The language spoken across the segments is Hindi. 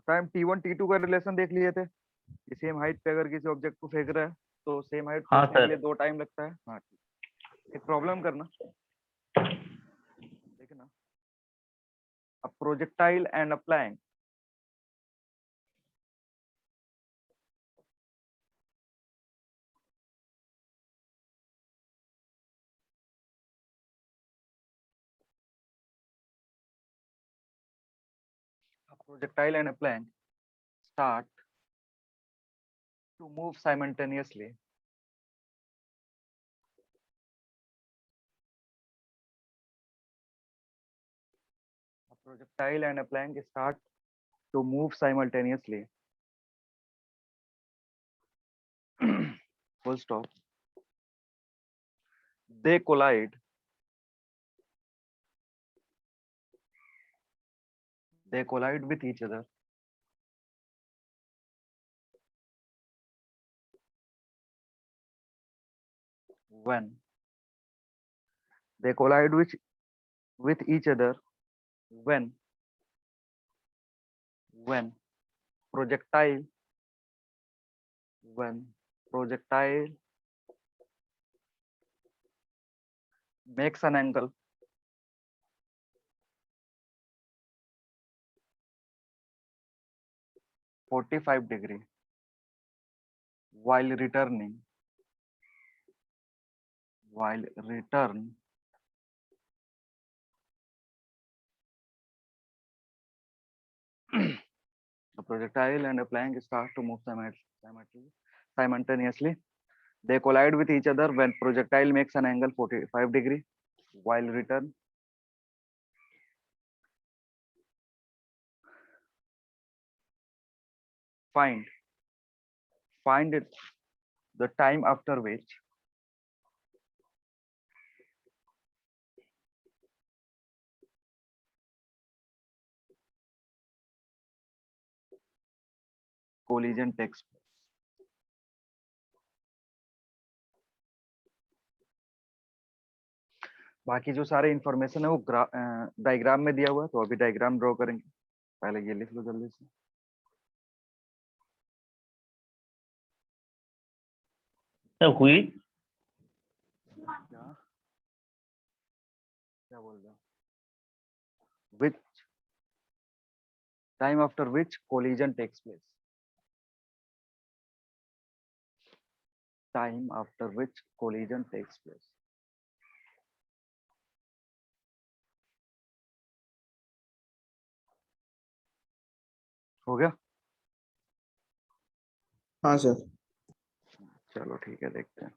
टाइम T1 T2 का रिलेशन देख लिए थे कि सेम हाइट पे अगर किसी ऑब्जेक्ट को फेंक रहा है तो सेम हाइट हाँ फेंकने के लिए सर। 2 टाइम लगता है। हाँ ठीक। एक प्रॉब्लम करना, देखना, a projectile and a plank start to move simultaneously. A projectile and a plank start to move simultaneously. Full stop. They collide. They collide with each other when they collide with each other when when projectile when projectile makes an angle 45 degree while return the projectile and a plank start to move simultaneously. They collide with each other when projectile makes an angle 45 degree while return find it the time after which collision takes place. बाकी जो सारे इंफॉर्मेशन है वो डायग्राम में दिया हुआ है, तो अभी डायग्राम ड्रॉ करेंगे। पहले ये लिख लो जल्दी से। सर हुई क्या क्या बोल रहा? Which time after which collision takes place, time after which collision takes place. हो गया? हाँ सर। चलो ठीक है, देखते हैं।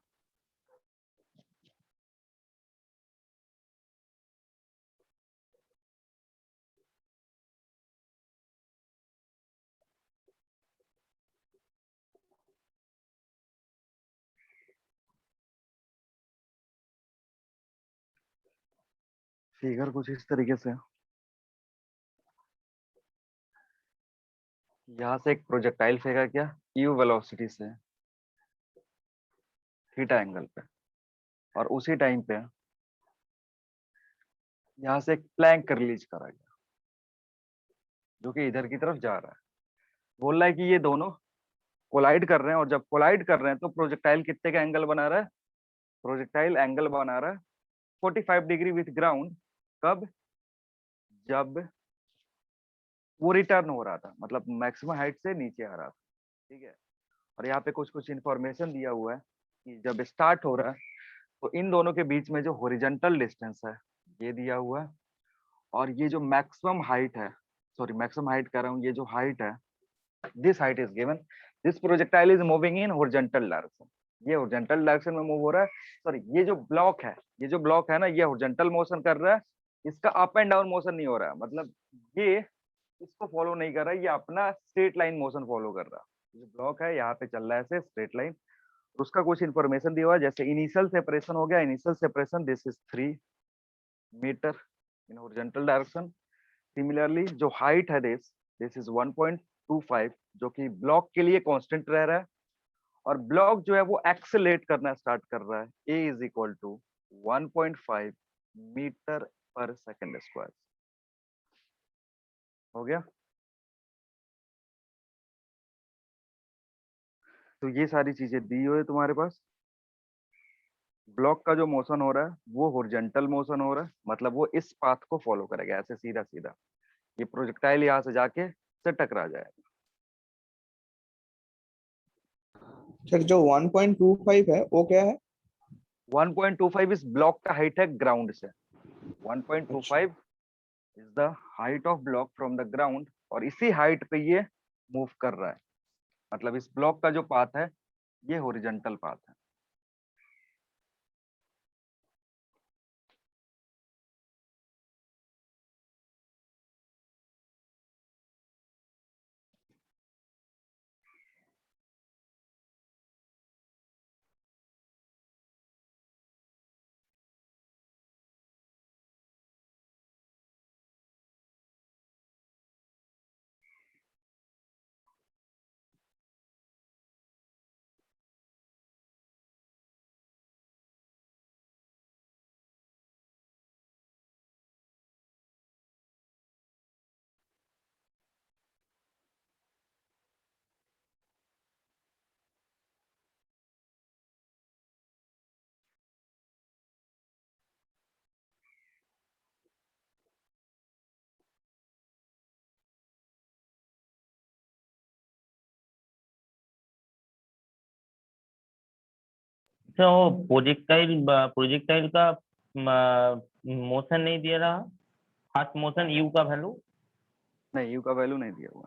फिगर कुछ इस तरीके से, यहाँ से एक प्रोजेक्टाइल फेंका क्या यू वेलोसिटी से थीटा एंगल पे, और उसी टाइम पे यहाँ से एक प्लैंक रिलीज करा गया जो कि इधर की तरफ जा रहा है। बोल रहा है कि ये दोनों कोलाइड कर रहे हैं, और जब कोलाइड कर रहे हैं तो प्रोजेक्टाइल कितने का एंगल बना रहा है? प्रोजेक्टाइल एंगल बना रहा है 45 डिग्री विथ ग्राउंड। कब? जब वो रिटर्न हो रहा था, मतलब मैक्सिमम हाइट से नीचे आ रहा था। ठीक है, और यहाँ पे कुछ कुछ इंफॉर्मेशन दिया हुआ है कि जब स्टार्ट हो रहा है तो इन दोनों के बीच में जो हॉरिजॉन्टल डिस्टेंस है ये दिया हुआ है, और ये जो मैक्सिमम हाइट है, सॉरी मैक्सिमम हाइट कह रहा हूँ, ये जो हाइट है, this height is given, this projectile is moving in horizontal direction. ये हॉरिजॉन्टल डायरेक्शन में मूव हो रहा है। सॉरी, ये जो ब्लॉक है, ये जो ब्लॉक है ना, ये हॉरिजॉन्टल मोशन कर रहा है, इसका अप एंड डाउन मोशन नहीं हो रहा है, मतलब ये इसको फॉलो नहीं कर रहा है, ये अपना स्ट्रेट लाइन मोशन फॉलो कर रहा है। जो ब्लॉक है यहाँ पे चल रहा है ऐसे स्ट्रेट लाइन, उसका कुछ इंफॉर्मेशन दिया हुआ है, जैसे इनिशियल सेपरेशन हो गया, initial separation this is 3 metre in horizontal direction. Similarly जो हाइट है दिस इज 1.25, जो कि ब्लॉक के लिए कांस्टेंट रह रहा है, और ब्लॉक जो है वो एक्सेलेरेट करना स्टार्ट कर रहा है, a is equal to 1.5 metre per second square. हो गया? तो ये सारी चीजें दी हुई है तुम्हारे पास। ब्लॉक का जो मोशन हो रहा है वो हॉरिजॉन्टल मोशन हो रहा है, मतलब वो इस पाथ को फॉलो करेगा, ऐसे सीधा सीधा। ये प्रोजेक्टाइल यहाँ से जाके से टकरा जाएगा। सर जो 1.25 है वो क्या है? 1.25 इस ब्लॉक का हाइट है ग्राउंड से। 1.25 is the height of block from the ground, और इसी हाइट पे ये मूव कर रहा है। मतलब इस ब्लॉक का जो पाथ है ये हॉरिजॉन्टल पाथ है। तो प्रोजेक्टाइल प्रोजेक्टाइल का मोशन नहीं दे रहा, फास्ट मोशन यू का वैल्यू। नहीं, यू का वैल्यू नहीं दिया हुआ,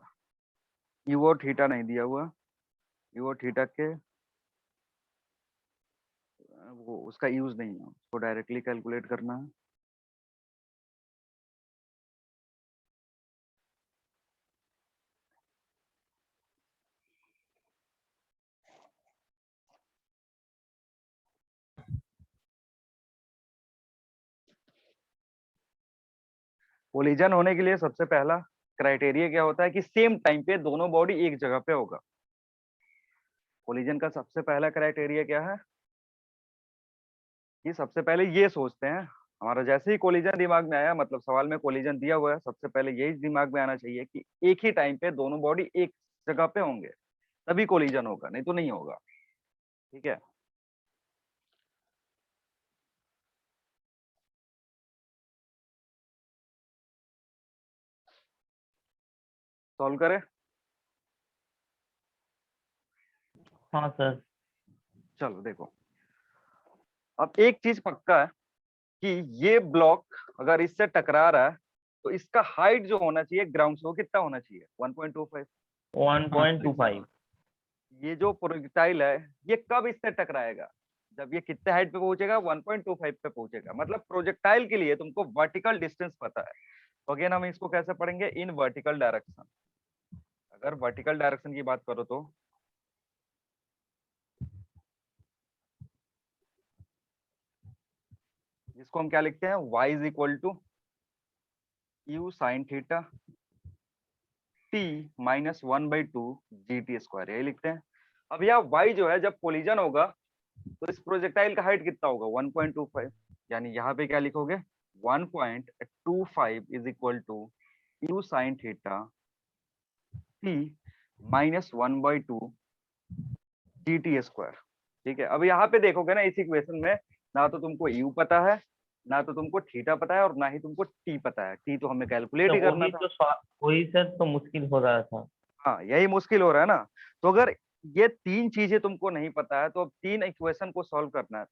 यू और थीटा नहीं दिया हुआ। यू और थीटा के वो उसका यूज नहीं है, उसको डायरेक्टली कैलकुलेट करना है। कोलिजन होने के लिए सबसे पहला क्राइटेरिया क्या होता है कि सेम टाइम पे दोनों बॉडी एक जगह पे होगा। कोलिजन का सबसे पहला क्राइटेरिया क्या है कि सबसे पहले ये सोचते हैं, हमारा जैसे ही कोलिजन दिमाग में आया, मतलब सवाल में कोलिजन दिया हुआ है, सबसे पहले यही दिमाग में आना चाहिए कि एक ही टाइम पे दोनों बॉडी एक जगह पे होंगे, तभी कोलिजन होगा, नहीं तो नहीं होगा। ठीक है, सॉल्व करें। हाँ सर। चलो देखो, अब एक चीज पक्का है कि ये ब्लॉक अगर इससे टकरा रहा है तो इसका हाइट जो होना चाहिए ग्राउंड से वो कितना होना चाहिए, 1.25। 1.25। ये जो प्रोजेक्टाइल है ये कब इससे टकराएगा, जब ये कितने हाइट पे पहुंचेगा, 1.25 पे पहुंचेगा। मतलब प्रोजेक्टाइल के लिए तुमको वर्टिकल डिस्टेंस पता है, तो अगेन हम इसको कैसे पढ़ेंगे, इन वर्टिकल डायरेक्शन। अगर वर्टिकल डायरेक्शन की बात करो तो इसको हम क्या लिखते हैं, y is equal to u sine theta t minus 1/2 GT square, यही लिखते हैं। अब यहाँ y जो है, जब कोलिजन होगा तो इस प्रोजेक्टाइल का हाइट कितना होगा, 1.25। यानी यहाँ पे क्या लिखोगे, 1.25 is equal to u sine theta t minus 1/2 GT square. ठीक है, अब यहाँ पे देखोगे ना, इस इक्वेशन में ना तो तुमको यू पता है, ना तो तुमको थीटा पता है, और ना ही तुमको टी पता है। टी तो हमें कैलकुलेट तो ही करना वही था। तो वही सर तो मुश्किल हो रहा था। हाँ, यही मुश्किल हो रहा है ना। तो अगर ये तीन चीजें तुमको नहीं पता है तो अब तीन इक्वेशन को सॉल्व करना है।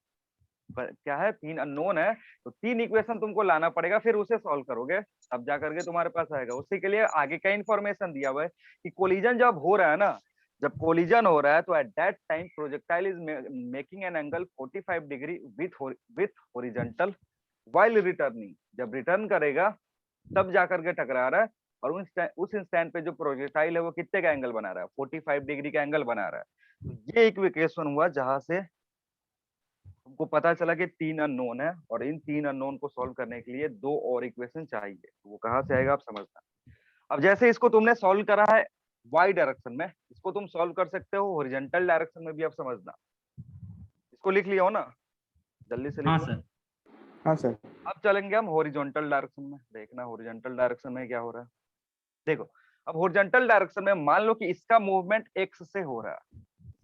क्या है, तीन अननोन है, तो तीन इक्वेशन तुमको लाना पड़ेगा, फिर उसे सॉल्व करोगे तब जा करके तुम्हारे पास आएगा। उसी के लिए आगे का इंफॉर्मेशन दिया हुआ है कि कोलिजन जब हो रहा है ना, जब कोलिजन हो रहा है तो at that time projectile is making an angle 45 degree with horizontal while returning. जब रिटर्न करेगा तब जाकर के टकरा रहा है, और उस इंस्टेंट पे जो प्रोजेक्टाइल है वो कितने का एंगल बना रहा है, 45 डिग्री का एंगल बना रहा है। तो ये एक इक्वेशन हुआ जहां से तुमको पता चला कि तीन अननोन है, और इन तीन अननोन को सॉल्व करने के लिए दो और इक्वेशन चाहिए। तो वो कहाँ से आएगा आप समझना। अब जैसे इसको तुमने सॉल्व करा है वाई डायरेक्शन में, इसको तुम सॉल्व कर सकते हो हॉरिजॉन्टल डायरेक्शन में भी। आप समझना, इसको लिख लिया हो ना, जल्दी से लिख हाँ लो। सर। हाँ सर। अब चलेंगे हम हॉरिजॉन्टल डायरेक्शन में, देखना हॉरिजॉन्टल डायरेक्शन में क्या हो रहा है। देखो, अब हॉरिजॉन्टल डायरेक्शन में मान लो कि इसका मूवमेंट एक्स से हो रहा है,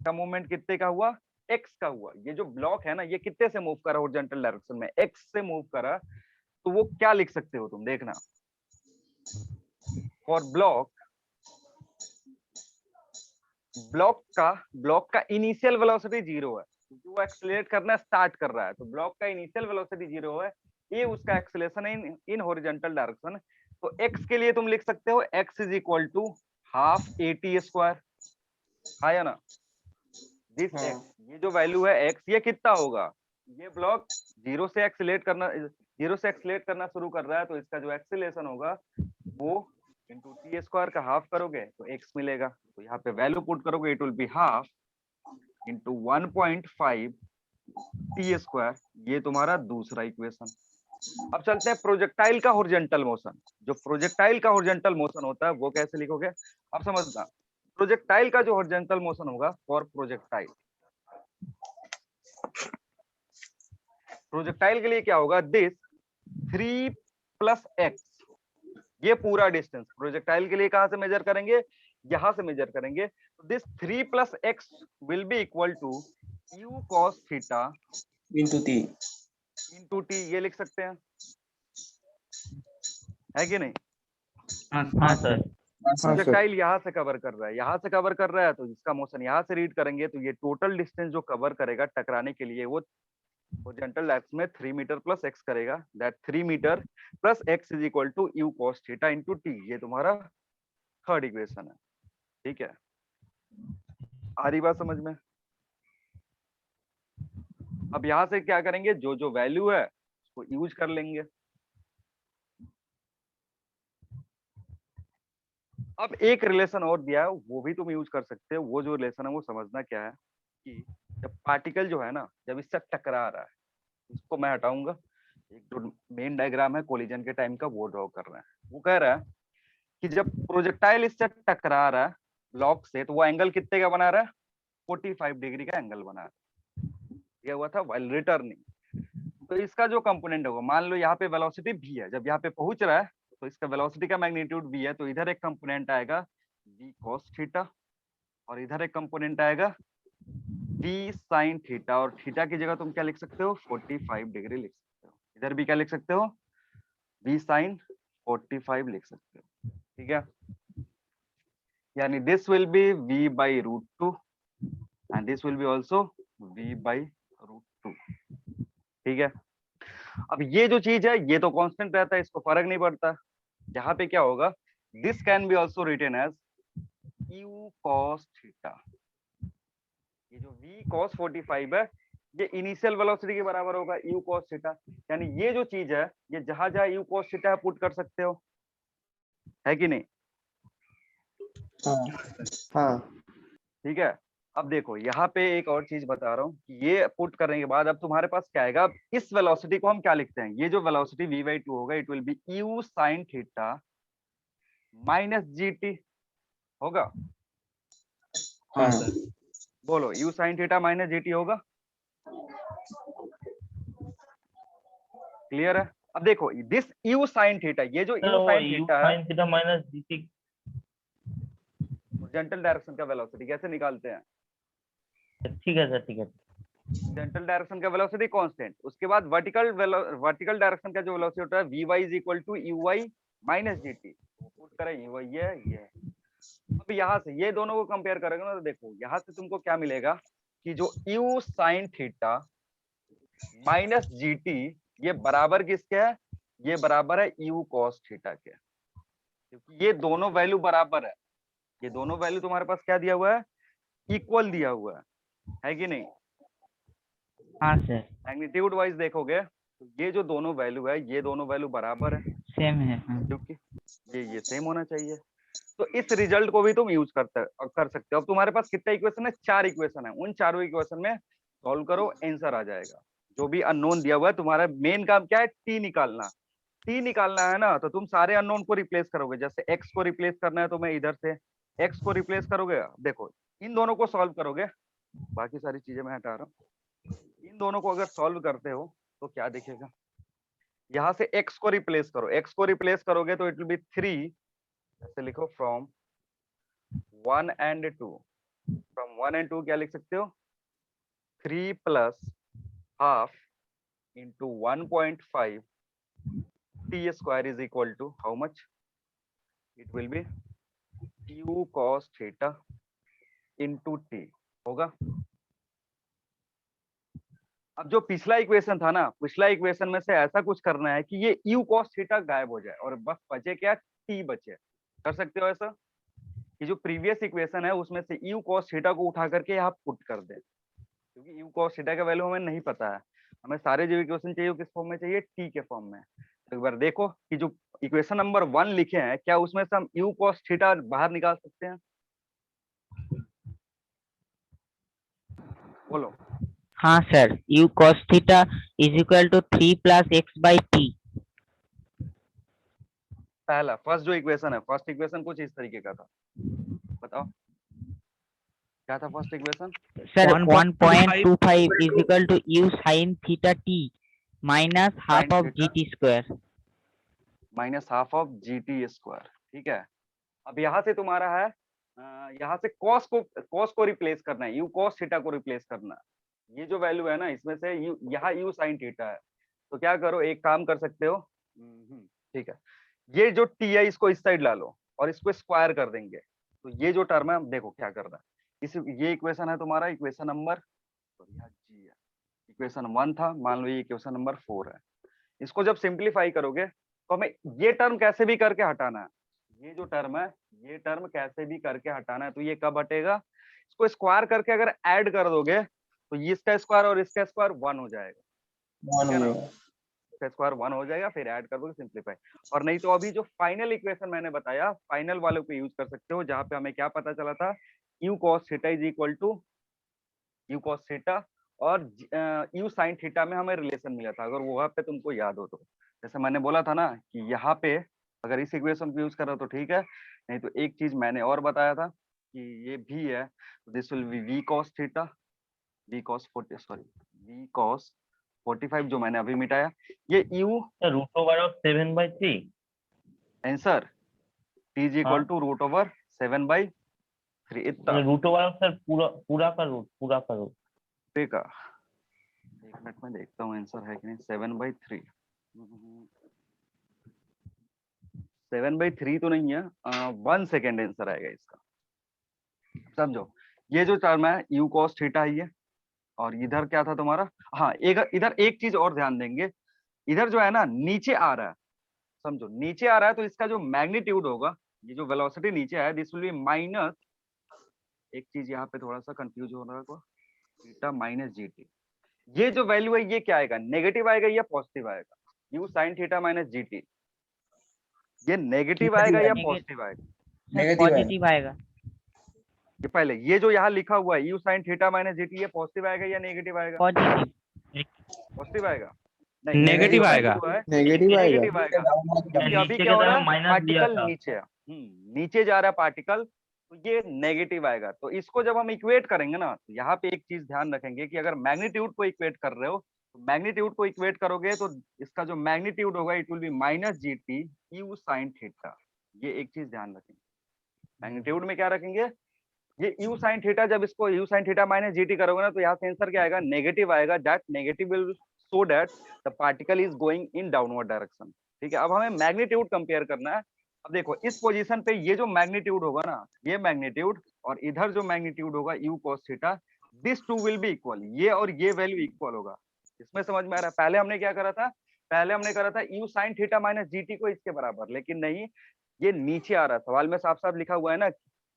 का मूवमेंट कितने का हुआ, एक्स का हुआ। ये जो ब्लॉक है ना ये कितने से मूव करा हॉरिजॉन्टल डायरेक्शन में, एक्स से मूव करा, तो वो क्या लिख सकते हो तुम, देखना। फॉर ब्लॉक का इनिशियल वेलोसिटी 0 है, क्योंकि वो एक्सेलरेट करना स्टार्ट कर रहा है, तो ब्लॉक का इनिशियल वेलोसिटी 0 है, ये उसका एक्सेलरेशन इन हॉरिजॉन्टल डायरेक्शन। तो एक्स के लिए तुम लिख सकते हो x is equal to half AT square, हाँ या ना। दिस हाँ। एक्स, ये जो वैल्यू है एक्स, ये कितना होगा, ये ब्लॉक जीरो से एक्सेलरेट करना शुरू कर रहा है, तो इसका जो एक्सेलरेशन होगा वो इंटू टी स्क्वायर का हाफ करोगे तो एक्स मिलेगा। तो यहाँ पे वैल्यू पुट करोगे, it will be half into 1.5 T square, ये तुम्हारा दूसरा इक्वेशन। अब चलते हैं प्रोजेक्टाइल का हॉरिजॉन्टल मोशन। जो प्रोजेक्टाइल का हॉरिजॉन्टल मोशन होता है वो कैसे लिखोगे, अब समझना। प्रोजेक्टाइल का जो हॉरिजॉन्टल मोशन होगा, फॉर प्रोजेक्टाइल के लिए क्या होगा, दिस 3 + x, ये पूरा डिस्टेंस प्रोजेक्टाइल के लिए कहां से मेजर करेंगे, यहां से मेजर करेंगे। This 3 + x will be equal to u cos theta into t। ये लिख सकते हैं, है कि नहीं। हाँ सर। हाँ सर। प्रोजेक्टाइल यहाँ से कवर कर रहा है, यहाँ से कवर कर रहा है, तो इसका मोशन यहाँ से रीड करेंगे, तो ये टोटल डिस्टेंस जो कवर करेगा टकराने के लिए, वो हॉरिजॉन्टल एक्सिस में 3 मीटर + x करेगा। That 3 metre + x is equal to u cos theta into t, ये तुम्हारा थर्ड इक्वेशन है। ठीक है, आ रही बात समझ में। अब यहाँ से क्या करेंगे, जो जो वैल्यू है उसको यूज कर लेंगे। अब एक रिलेशन और दिया है, वो भी तुम यूज कर सकते हो। वो जो रिलेशन है वो समझना क्या है, कि जब पार्टिकल जो है ना, जब इससे टकरा रहा है, इसको मैं हटाऊंगा, एक जो मेन डायग्राम है कोलिजन के टाइम का वो ड्रॉ कर रहे हैं। वो कह रहा है कि जब प्रोजेक्टाइल इससे टकरा रहा है ब्लॉक से, तो वो एंगल कितने का बना रहा है, 45 डिग्री का एंगल बना रहा है। ये हुआ था व्हाइल रिटर्निंग। तो इसका जो कंपोनेंट होगा, मान लो यहाँ पे वेलोसिटी v है, जब यहाँ पे पहुंच रहा है तो इसका वेलोसिटी का मैग्नीट्यूड v है, तो इधर एक कंपोनेंट आएगा v cos थीटा, और इधर एक कंपोनेंट आएगा v sin थीटा, और थीटा की जगह तुम क्या लिख सकते हो, 45 डिग्री लिख सकते हो। इधर भी क्या लिख सकते हो, v sin 45 लिख सकते हो। ठीक है, यानी this will B v/√2 and this will B also v/√2। ठीक है, अब ये जो चीज है ये तो कांस्टेंट रहता है, इसको फर्क नहीं पड़ता। यहाँ पे क्या होगा, this can be also written as u cos theta. ये जो v cos 45 है, ये इनिशियल वेलोसिटी के बराबर होगा u cos थीटा। यानी ये जो चीज है, ये जहां जहां u cos थीटा पुट कर सकते हो, है कि नहीं। हाँ। ठीक है, अब देखो यहाँ पे एक और चीज बता रहा हूँ कि ये पुट करने के बाद अब तुम्हारे पास क्या आएगा, इस वेलोसिटी को हम क्या लिखते हैं, ये जो वेलोसिटी v/2 होगा, it will be u sin theta minus gt होगा। हाँ। बोलो, u sin theta minus gt होगा, क्लियर है। अब देखो दिस u sin थीटा, ये जो सर u वो sin u थीटा है, sin theta minus gt horizontal direction का वेलोसिटी कैसे निकालते हैं, ठीक है सर, ठीक है। हॉरिजॉन्टल डायरेक्शन का वेलोसिटी कांस्टेंट, उसके बाद वर्टिकल डायरेक्शन का जो वेलोसिटी होता है vy is equal to uy minus gt, put करें uy ये। अब यहाँ से ये दोनों को कंपेयर करेंगे ना, तो देखो यहाँ से तुमको क्या मिलेगा, कि जो u sin theta minus gt, ये बराबर किसके है, ये बराबर है u cos थीटा के, क्योंकि ये दोनों वैल्यू बराबर है। ये दोनों वैल्यू तुम्हारे पास क्या दिया हुआ है, इक्वल दिया हुआ है कि नहीं। हाँ सर, मैग्नीट्यूड वाइज देखोगे तो ये जो दोनों वैल्यू है, ये दोनों वैल्यू बराबर है, सेम है। हाँ। क्योंकि ये सेम होना चाहिए। तो इस रिजल्ट को भी तुम यूज कर सकते हो। अब तुम्हारे पास कितना इक्वेशन है, 4 इक्वेशन है, उन चारों इक्वेशन में सॉल्व करो, आंसर आ जाएगा। जो भी अननोन दिया हुआ है, तुम्हारा मेन काम क्या है, टी निकालना। टी निकालना है ना, तो तुम सारे अननोन को रिप्लेस करोगे। जैसे एक्स को रिप्लेस करना है तो मैं इधर से एक्स को रिप्लेस करोगे। देखो इन दोनों को सॉल्व करोगे, बाकी सारी चीजें मैं हटा रहा हूँ। इन दोनों को अगर सॉल्व करते हो तो क्या दिखेगा, यहाँ से x को रिप्लेस करो, x को रिप्लेस करोगे तो इट विल बी 3, ऐसे लिखो, फ्रॉम 1 and 2 फ्रॉम 1 and 2 क्या लिख सकते हो, 3 plus half into 1.5 T square is equal to how much, it will be u cos theta into t होगा। अब जो पिछला इक्वेशन था ना, पिछला इक्वेशन में से ऐसा कुछ करना है कि ये u cos थीटा गायब हो जाए और बस बचे क्या, t बचे। कर सकते हो ऐसा कि जो प्रीवियस इक्वेशन है उसमें से u cos थीटा को उठा करके यहाँ पुट कर दे, क्योंकि u cos थीटा का वैल्यू हमें नहीं पता है, हमें सारे जो इक्वेशन चाहिए किस फॉर्म में चाहिए, t के फॉर्म में। तो एक बार देखो कि जो इक्वेशन नंबर 1 लिखे हैं क्या उसमें से हम u cos थीटा बाहर निकाल सकते हैं, बोलो। हाँ sir, u cos theta is equal to 3 plus x by t. पहला फर्स्ट जो इक्वेशन है, फर्स्ट इक्वेशन कुछ इस तरीके का था, बताओ क्या था first equation. Sir 1.25 is equal to u sin theta t minus half of theta gt square. Minus half of gt square, ठीक है। अब यहाँ से तुम्हारा है यहाँ से cos को रिप्लेस करना है, u cos थीटा को रिप्लेस करना है। ये जो वैल्यू है ना इसमें से यहाँ u sin थीटा है, तो क्या करो, एक काम कर सकते हो, ठीक है, ये जो t है इसको इस साइड ला लो और इसको स्क्वायर कर देंगे, तो ये जो टर्म है देखो क्या करना है। इस ये इक्वेशन है तुम्हारा इक्वेशन नंबर, जी है, इक्वेशन 1 था, मान लो ये इक्वेशन नंबर 4 है। इसको जब सिंप्लीफाई करोगे तो हमें ये टर्म कैसे भी करके हटाना है, ये जो टर्म है ये टर्म कैसे भी करके हटाना है। तो ये कब हटेगा, इसको स्क्वायर करके अगर ऐड कर दोगे तो ये इसका स्क्वायर और इसका स्क्वायर 1 हो जाएगा, ठीक है ना, इसका स्क्वायर 1 हो जाएगा, फिर ऐड कर दोगे सिंप्लीफाई। और नहीं तो अभी जो फाइनल इक्वेशन मैंने बताया, फाइनल वाले को यूज कर सकते हो, जहां पे हमें क्या पता चला था, u cos theta is equal to u cos theta और u sin थीटा में हमें रिलेशन मिला था, अगर वहां पे तुमको याद हो तो। जैसे मैंने बोला था ना कि यहाँ पे अगर इस इक्वेशन को यूज करो तो ठीक है, नहीं तो एक चीज मैंने और बताया था कि ये भी है, this will be v cos theta, v cos 45 जो मैंने अभी मिटाया, ये u root over of 7/3 answer t is equal to root over 7/3 इतना। रूट ओवर ऑफ सर पूरा का रूट। ठीक है, एक मिनट में देखता हूँ आंसर है कि नहीं। 7/3 7/3 तो नहीं है, 1 सेकेंड आंसर आएगा इसका। समझो ये जो टर्म है u cos थीटा है ये, और इधर क्या था तुम्हारा, हाँ इधर एक चीज और ध्यान देंगे, इधर जो है ना नीचे आ रहा है, समझो नीचे आ रहा है, तो इसका जो मैग्नीट्यूड होगा, ये जो वेलोसिटी नीचे है, दिस विल बी माइनस, एक चीज यहाँ पे थोड़ा सा कंफ्यूज हो रहा है, थीटा माइनस जीटी। ये जो वैल्यू है ये क्या आएगा, नेगेटिव आएगा या पॉजिटिव आएगा, u sin theta minus GT, ये नेगेटिव आएगा या पॉजिटिव आएगा, पॉजिटिव आएगा। ये पहले ये जो यहाँ लिखा हुआ है u sin theta minus GT, ये पॉजिटिव आएगा या नेगेटिव आएगा, पॉजिटिव। पॉजिटिव आएगा, नहीं नेगेटिव आएगा, नेगेटिव आएगा। नेगेटिव आएगा, क्योंकि अभी क्या हो रहा है, पार्टिकल नीचे है, नीचे जा रहा है पार्टिकल, तो ये नेगेटिव आएगा। तो इसको जब हम इक्वेट करेंगे ना, तो यहाँ पे एक चीज ध्यान रखेंगे कि अगर मैग्नीट्यूड को इक्वेट कर रहे हो, तो मैग्नीट्यूड को इक्वेट करोगे तो इसका जो मैग्नीट्यूड होगा it will be minus g t u sine theta, ये एक चीज ध्यान रखेंगे। मैग्नीट्यूड में क्या रखेंगे, ये u sin थीटा, जब इसको u sin theta minus GT करोगे ना, तो यहाँ से आंसर क्या आएगा, नेगेटिव आएगा, that negative will show that the particle is going in downward direction. ठीक है, अब हमें मैग्नीट्यूड कंपेयर करना है। अब देखो इस पोजीशन पे ये जो मैग्नीट्यूड होगा ना, ये मैग्नीट्यूड और इधर जो मैग्नीट्यूड होगा u cos theta, this too will be equal, ये और ये वैल्यू इक्वल होगा। इसमें समझ में आ रहा है, पहले हमने क्या करा था, पहले हमने करा था u sin theta minus GT को इसके बराबर, लेकिन नहीं, ये नीचे आ रहा है, सवाल में साफ साफ लिखा हुआ है ना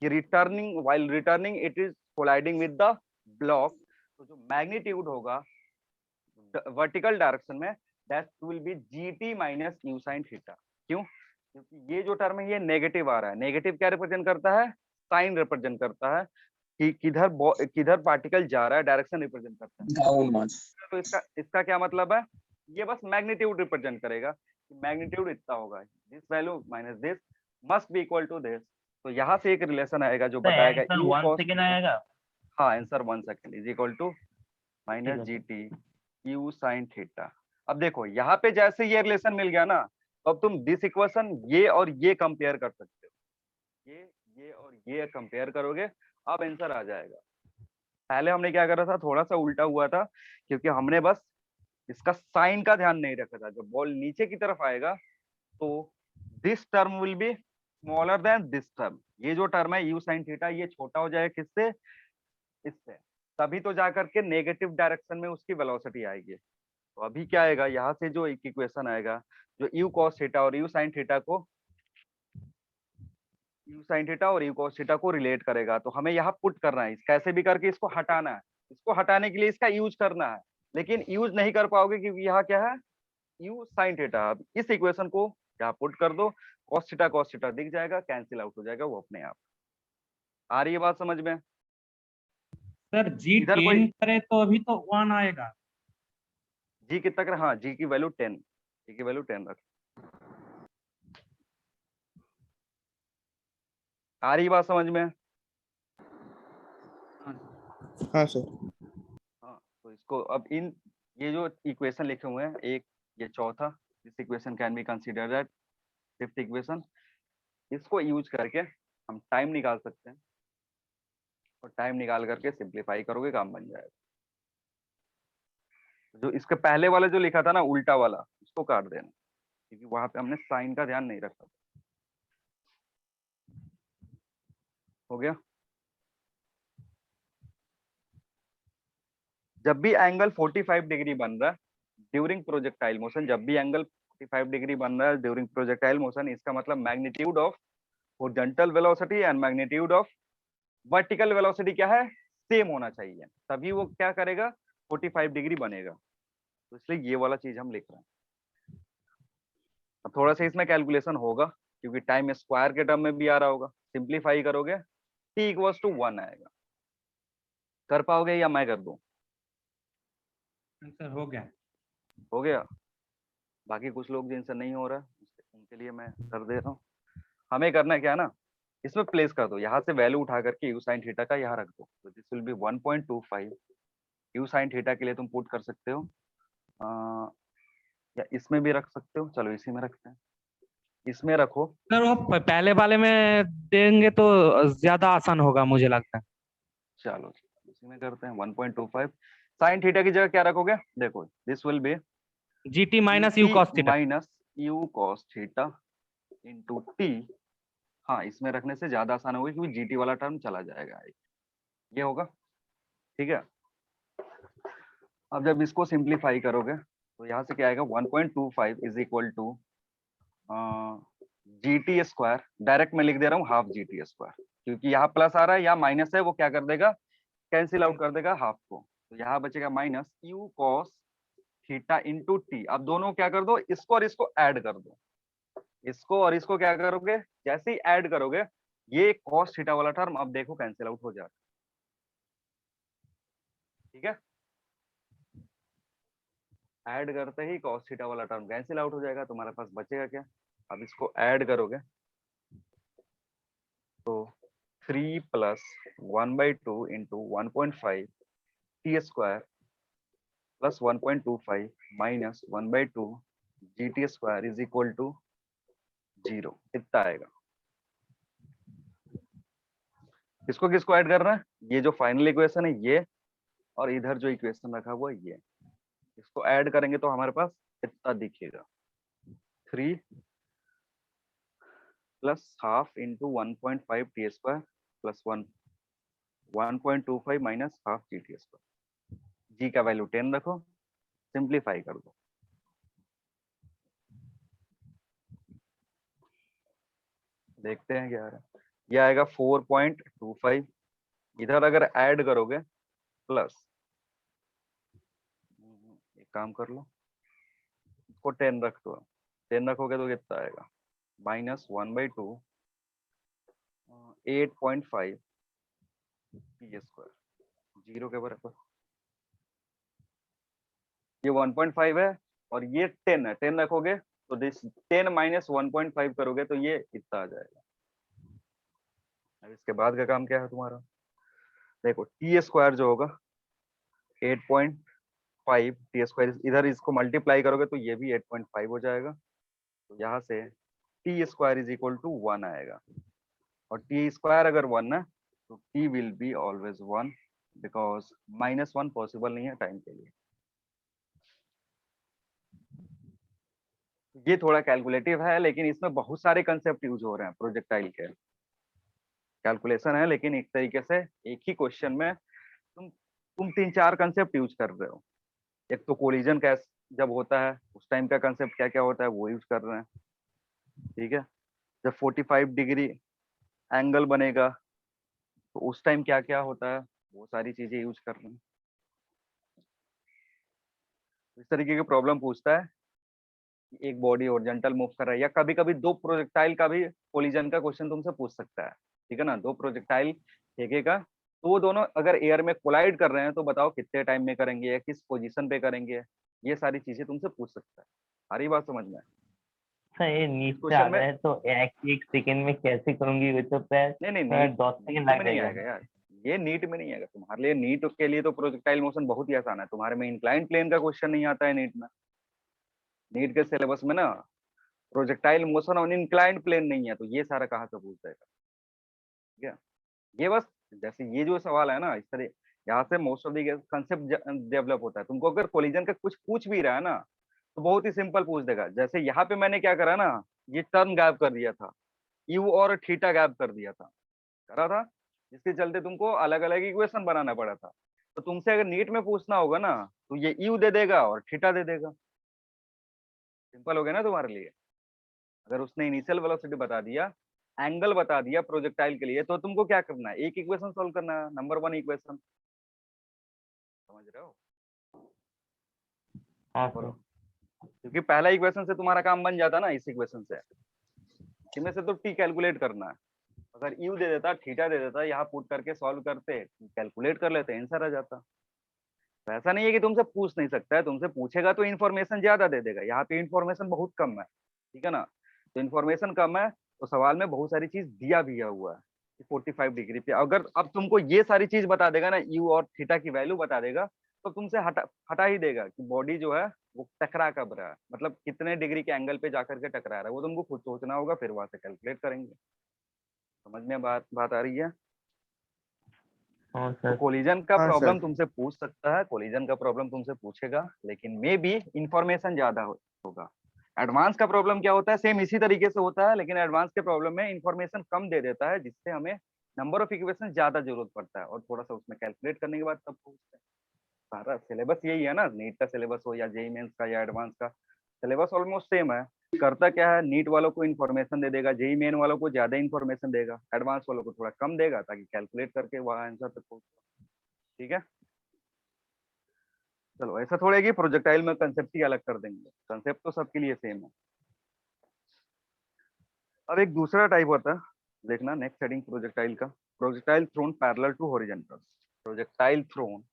कि returning, while returning it is colliding with the block, तो जो मैग्नीट्यूड होगा वर्टिकल डायरेक्शन में, that will B GT minus u sine theta. क्यों, क्योंकि ये जो टर्म है ये नेगेटिव आ रहा है, नेगेटिव क्या रिप्रेजेंट करता है, साइन रिप्रेजेंट करता है कि किधर पार्टिकल जा रहा है, डायरेक्शन रिप्रेजेंट करता है डाउनवर्ड। तो इसका क्या मतलब है, ये बस मैग्नीट्यूड रिप्रेजेंट करेगा कि मैग्नीट्यूड इतना होगा, this value minus this must be equal to this. तो यहाँ से एक रिलेशन आएगा जो बताएगा u cos, सेकेंड आएगा, हाँ answer 1 second is equal to minus g t u sine theta. अब देखो यहाँ पे जैसे ये रिलेशन मिल गया ना, तो अब तुम दिस इक्वेशन ये और ये कंपेयर कर सकते हो, ये और ये कंपेयर करोगे अब आंसर आ जाएगा। पहले हमने क्या करा था, थोड़ा सा उल्टा हुआ था, क्योंकि हमने बस इसका साइन का ध्यान नहीं रखा था। जब बॉल नीचे की तरफ आएगा तो this term will be smaller than this term. ये जो टर्म है यू साइन थीटा, ये छोटा हो जाएगा किससे, इससे। तभी तो जाकर के नेगेटिव डायरेक्शन में उसकी वेलोसिटी आएगी। तो अभी क्या आएगा, यहाँ से जो एक इक्वेशन आएगा, जो यू कॉस थीटा और यू साइन थीटा को रिलेट करेगा, तो हमें यहाँ पुट करना है, कैसे भी करके इसको हटाना है। इसको हटाने के लिए इसका यूज करना है, लेकिन यूज नहीं कर पाओगे क्योंकि यहाँ क्या है, यू साइन थीटा। अब इस इक्वेशन को यहाँ पुट कर दो, cos थीटा दिख जाएगा, कैंसिल आउट हो जाएगा वो अपने आप। आ रही है बात समझ में? सर जी इधर 10 कोई करे तो अभी तो 1 आएगा। जी कितना कर, हाँ जी की वैल्यू 10, जी की वैल्यू 10 रख। आ रही बात समझ में? हाँ सर। हाँ, तो इसको अब इन ये जो इक्वेशन लिखे हुए हैं, एक ये चौथा, this equation can be considered at fifth equation, इसको यूज करके हम टाइम निकाल सकते हैं, और टाइम निकाल करके सिंप्लीफाई करोगे, काम बन जाएगा। जो इसके पहले वाला जो लिखा था ना उल्टा वाला, उसको काट देना, क्योंकि वहां पे हमने साइन का ध्यान नहीं रखा। हो गया? जब भी एंगल 45 डिग्री बन रहा है ड्यूरिंग प्रोजेक्टाइल मोशन, जब भी एंगल 45 डिग्री बन रहा है ड्यूरिंग प्रोजेक्टाइल मोशन, इसका मतलब magnitude of horizontal velocity and magnitude of vertical velocity क्या है, सेम होना चाहिए, तभी वो क्या करेगा, 45 डिग्री बनेगा। तो इसलिए ये वाला चीज हम लिख रहे हैं। अब थोड़ा सा इसमें कैलकुलेशन होगा, क्योंकि टाइम स्क्वायर के टर्म में भी आ रहा होगा। सिंप्लीफाई करोगे t इक्वल्स टू 1 आएगा। कर पाओगे या मैं कर दूं? सर हो गया। हो गया। बाकी कुछ लोग जिनसे नहीं हो रहा है उनके लिए मैं कर दे रहा हूँ। हमें करना क्या है ना, इसमें प्लेस कर दो, यहाँ से वैल्यू उठा करके यू साइन थीटा का यहाँ रख दो, तो this will B 1.25। You sine theta के लिए तुम पुट कर सकते हो, या इसमें भी रख सकते हो, चलो इसी में रखते हैं, इसमें रखो। सर वो पहले वाले में देंगे तो ज्यादा आसान होगा मुझे लगता है। चलो इसी में करते हैं 1.25। साइन थीटा की जगह क्या रखोगे, देखो this will B GT minus you cos theta. Minus you cos theta into T. हाँ, इसमें रखने से ज्यादा आसान होगा क्योंकि जीटी वाला टर्म चला जाएगा, ये होगा। ठीक है, अब जब इसको सिंप्लीफाई करोगे तो यहाँ से क्या आएगा, 1.25 is equal to g T square. Direct मैं लिख दे रहा हूँ हाफ जी टी स्क्वायर, क्योंकि यहाँ प्लस आ रहा है, यहाँ माइनस है, वो क्या कर देगा, कैंसिल आउट कर देगा हाफ को। तो यहाँ बचेगा minus you cos theta into T. अब दोनों क्या कर दो, इसको और इसको ऐड कर दो। इसको और इसको क्या करोगे, जैसे ही ऐड करोगे ये कॉस थीटा वाला टर्म अब देखो कैंसिल आउट हो जाएगा। ठीक है, ऐड करते ही cos थीटा वाला टर्म कैंसिल आउट हो जाएगा, तुम्हारे पास बचेगा क्या। अब इसको ऐड करोगे तो 3 plus 1/2 into 1.5 T square plus 1.25 minus 1/2 g T square is equal to 0। इतना आएगा। किसको किसको ऐड करना है, ये जो फाइनल इक्वेशन है ये, और इधर जो इक्वेशन रखा हुआ है ये, इसको ऐड करेंगे तो हमारे पास इतना दिखेगा, 3 plus half into 1.5 T square plus 1.25 minus half G T square. G का वैल्यू 10 रखो, सिंप्लीफाई कर दो। देखते हैं क्या आ रहा है। ये आएगा 4.25। इधर अगर ऐड करोगे प्लस, एक काम कर लो, इसको 10 रख दो। 10 रखोगे तो कितना आएगा, माइनस 1/2 8.5 टी स्क्वायर, 0 के बराबर। ये 1.5 है और ये 10 है, 10 रखोगे तो दिस 10 माइनस 1.5 करोगे तो ये इतना आ जाएगा। अब इसके बाद का काम क्या है तुम्हारा, देखो टी स्क्वायर जो होगा 8.5 टी स्क्वायर, इधर इसको मल्टीप्लाई करोगे तो ये भी 8.5 हो जाएगा। तो यहाँ से t square is equal to 1 आएगा, और टी स्क्वायर अगर 1 है तो t will be always 1 because -1 possible नहीं है टाइम के लिए। ये थोड़ा कैलकुलेटिव है, लेकिन इसमें बहुत सारे कंसेप्ट यूज हो रहे हैं प्रोजेक्टाइल के। कैलकुलेशन है, लेकिन एक तरीके से एक ही क्वेश्चन में तुम 3-4 कंसेप्ट यूज कर रहे हो। एक तो कोलिजन का जब होता है उस टाइम का कंसेप्ट क्या क्या होता है वो यूज कर रहे हैं, ठीक है। जब 45 डिग्री एंगल बनेगा तो उस टाइम क्या क्या होता है वो सारी चीजें यूज कर रहे हैं। इस तरीके की प्रॉब्लम पूछता है कि एक बॉडी हॉरिजॉन्टल मूव कर रहा है, या कभी कभी दो प्रोजेक्टाइल का भी कोलिजन का क्वेश्चन तुमसे पूछ सकता है, ठीक है ना। दो प्रोजेक्टाइल फेंकेगा तो वो दोनों अगर एयर में कोलाइड कर रहे हैं तो बताओ कितने टाइम में करेंगे या किस पोजीशन पे करेंगे, ये सारी चीजें तुमसे पूछ सकता है। सारी बात समझ में? सर ये नीट से क्वेश्चन आ में रहा है तो एक सेकंड में कैसे करूंगी, वो तो पैर नहीं नहीं 10 नीट सेकंड में लग नहीं जाएगा। आएगा यार, ये नीट में नहीं आएगा तुम्हारे लिए। नीट के लिए तो प्रोजेक्टाइल मोशन बहुत ही आसान है, तुम्हारे में इंक्लाइन प्लेन का क्वेश्चन नहीं आता है नीट में। नीट के सिलेबस में ना प्रोजेक्टाइल मोशन और इंक्लाइंड प्लेन नहीं है, तो ये सारा कहाँ से पूछ देगा, ठीक है। ये बस जैसे ये जो सवाल है ना, इस तरह यहाँ से most of the concept develop होता है। तुमको अगर कोलिजन का कुछ पूछ भी रहा है ना तो बहुत ही सिंपल पूछ देगा। जैसे यहाँ पे मैंने क्या करा ना, ये टर्म गैप कर दिया था, यू और थीटा गैप कर दिया था, करा था, जिसके चलते तुमको अलग अलग इक्वेशन बनाना पड़ा था। तो तुमसे अगर नीट में पूछना होगा ना तो ये यू दे देगा और थीटा दे देगा, सिंपल हो गया ना तुम्हारे लिए। अगर उसने इनिशियल वेलोसिटी बता दिया, एंगल बता दिया प्रोजेक्टाइल के लिए, तो तुमको क्या करना है, एक इक्वेशन सॉल्व करना है, नंबर 1 इक्वेशन। समझ रहे हो? हाँ बोलो। सर। क्योंकि पहला इक्वेशन से तुम्हारा काम बन जाता ना, इस इक्वेशन से इनमें से तो टी कैलकुलेट करना है। अगर यू दे देता, थीटा दे देता, यहाँ पुट करके सॉल्व करते, कैलकुलेट कर लेते, आंसर आ जाता। तो ऐसा नहीं है कि तुमसे पूछ नहीं सकता है, तुमसे पूछेगा तो इन्फॉर्मेशन ज्यादा दे देगा। यहाँ पे इन्फॉर्मेशन बहुत कम है, ठीक है ना। तो इन्फॉर्मेशन कम है तो सवाल में बहुत सारी चीज दिया भी हुआ है कि 45 डिग्री पे अगर अब तुमको ये सारी चीज बता देगा ना, यू और थीटा की वैल्यू बता देगा, तो तुमसे हटा ही देगा कि बॉडी जो है वो टकरा कब रहा है, मतलब कितने डिग्री के एंगल पे जाकर के टकरा रहा है, वो तुमको खुद सोचना होगा, फिर वहां से कैलकुलेट करेंगे। समझ में बात बात आ रही है? हाँ तो सर। कोलिजन का हाँ प्रॉब्लम सर। तुमसे पूछ सकता है, कोलिजन का प्रॉब्लम तुमसे पूछेगा, लेकिन मे बी इंफॉर्मेशन ज्यादा होगा। एडवांस का प्रॉब्लम क्या होता है, सेम इसी तरीके से होता है, लेकिन एडवांस के प्रॉब्लम में इंफॉर्मेशन कम दे देता है, जिससे हमें नंबर ऑफ इक्वेशन ज्यादा जरूरत पड़ता है, और थोड़ा सा उसमें कैलकुलेट करने के बाद तब पूछते हैं। सारा सिलेबस यही है ना, नीट का सिलेबस हो या जेईई मेंस का या एडवांस का, सिलेबस ऑलमोस्ट सेम है। करता क्या है, नीट वालों को इन्फॉर्मेशन दे देगा, जेईई मेन वालों को ज्यादा इन्फॉर्मेशन देगा, एडवांस वालों को थोड़ा कम देगा, ताकि कैलकुलेट करके वहां आंसर तक पहुंच। ठीक है, चलो ऐसा थोड़ा है कि प्रोजेक्टाइल में कंसेप्ट ही अलग कर देंगे, कंसेप्ट तो सबके लिए सेम है। अब एक दूसरा टाइप होता है, देखना नेक्स्ट हेडिंग प्रोजेक्टाइल का, projectile thrown parallel to horizontal. Projectile thrown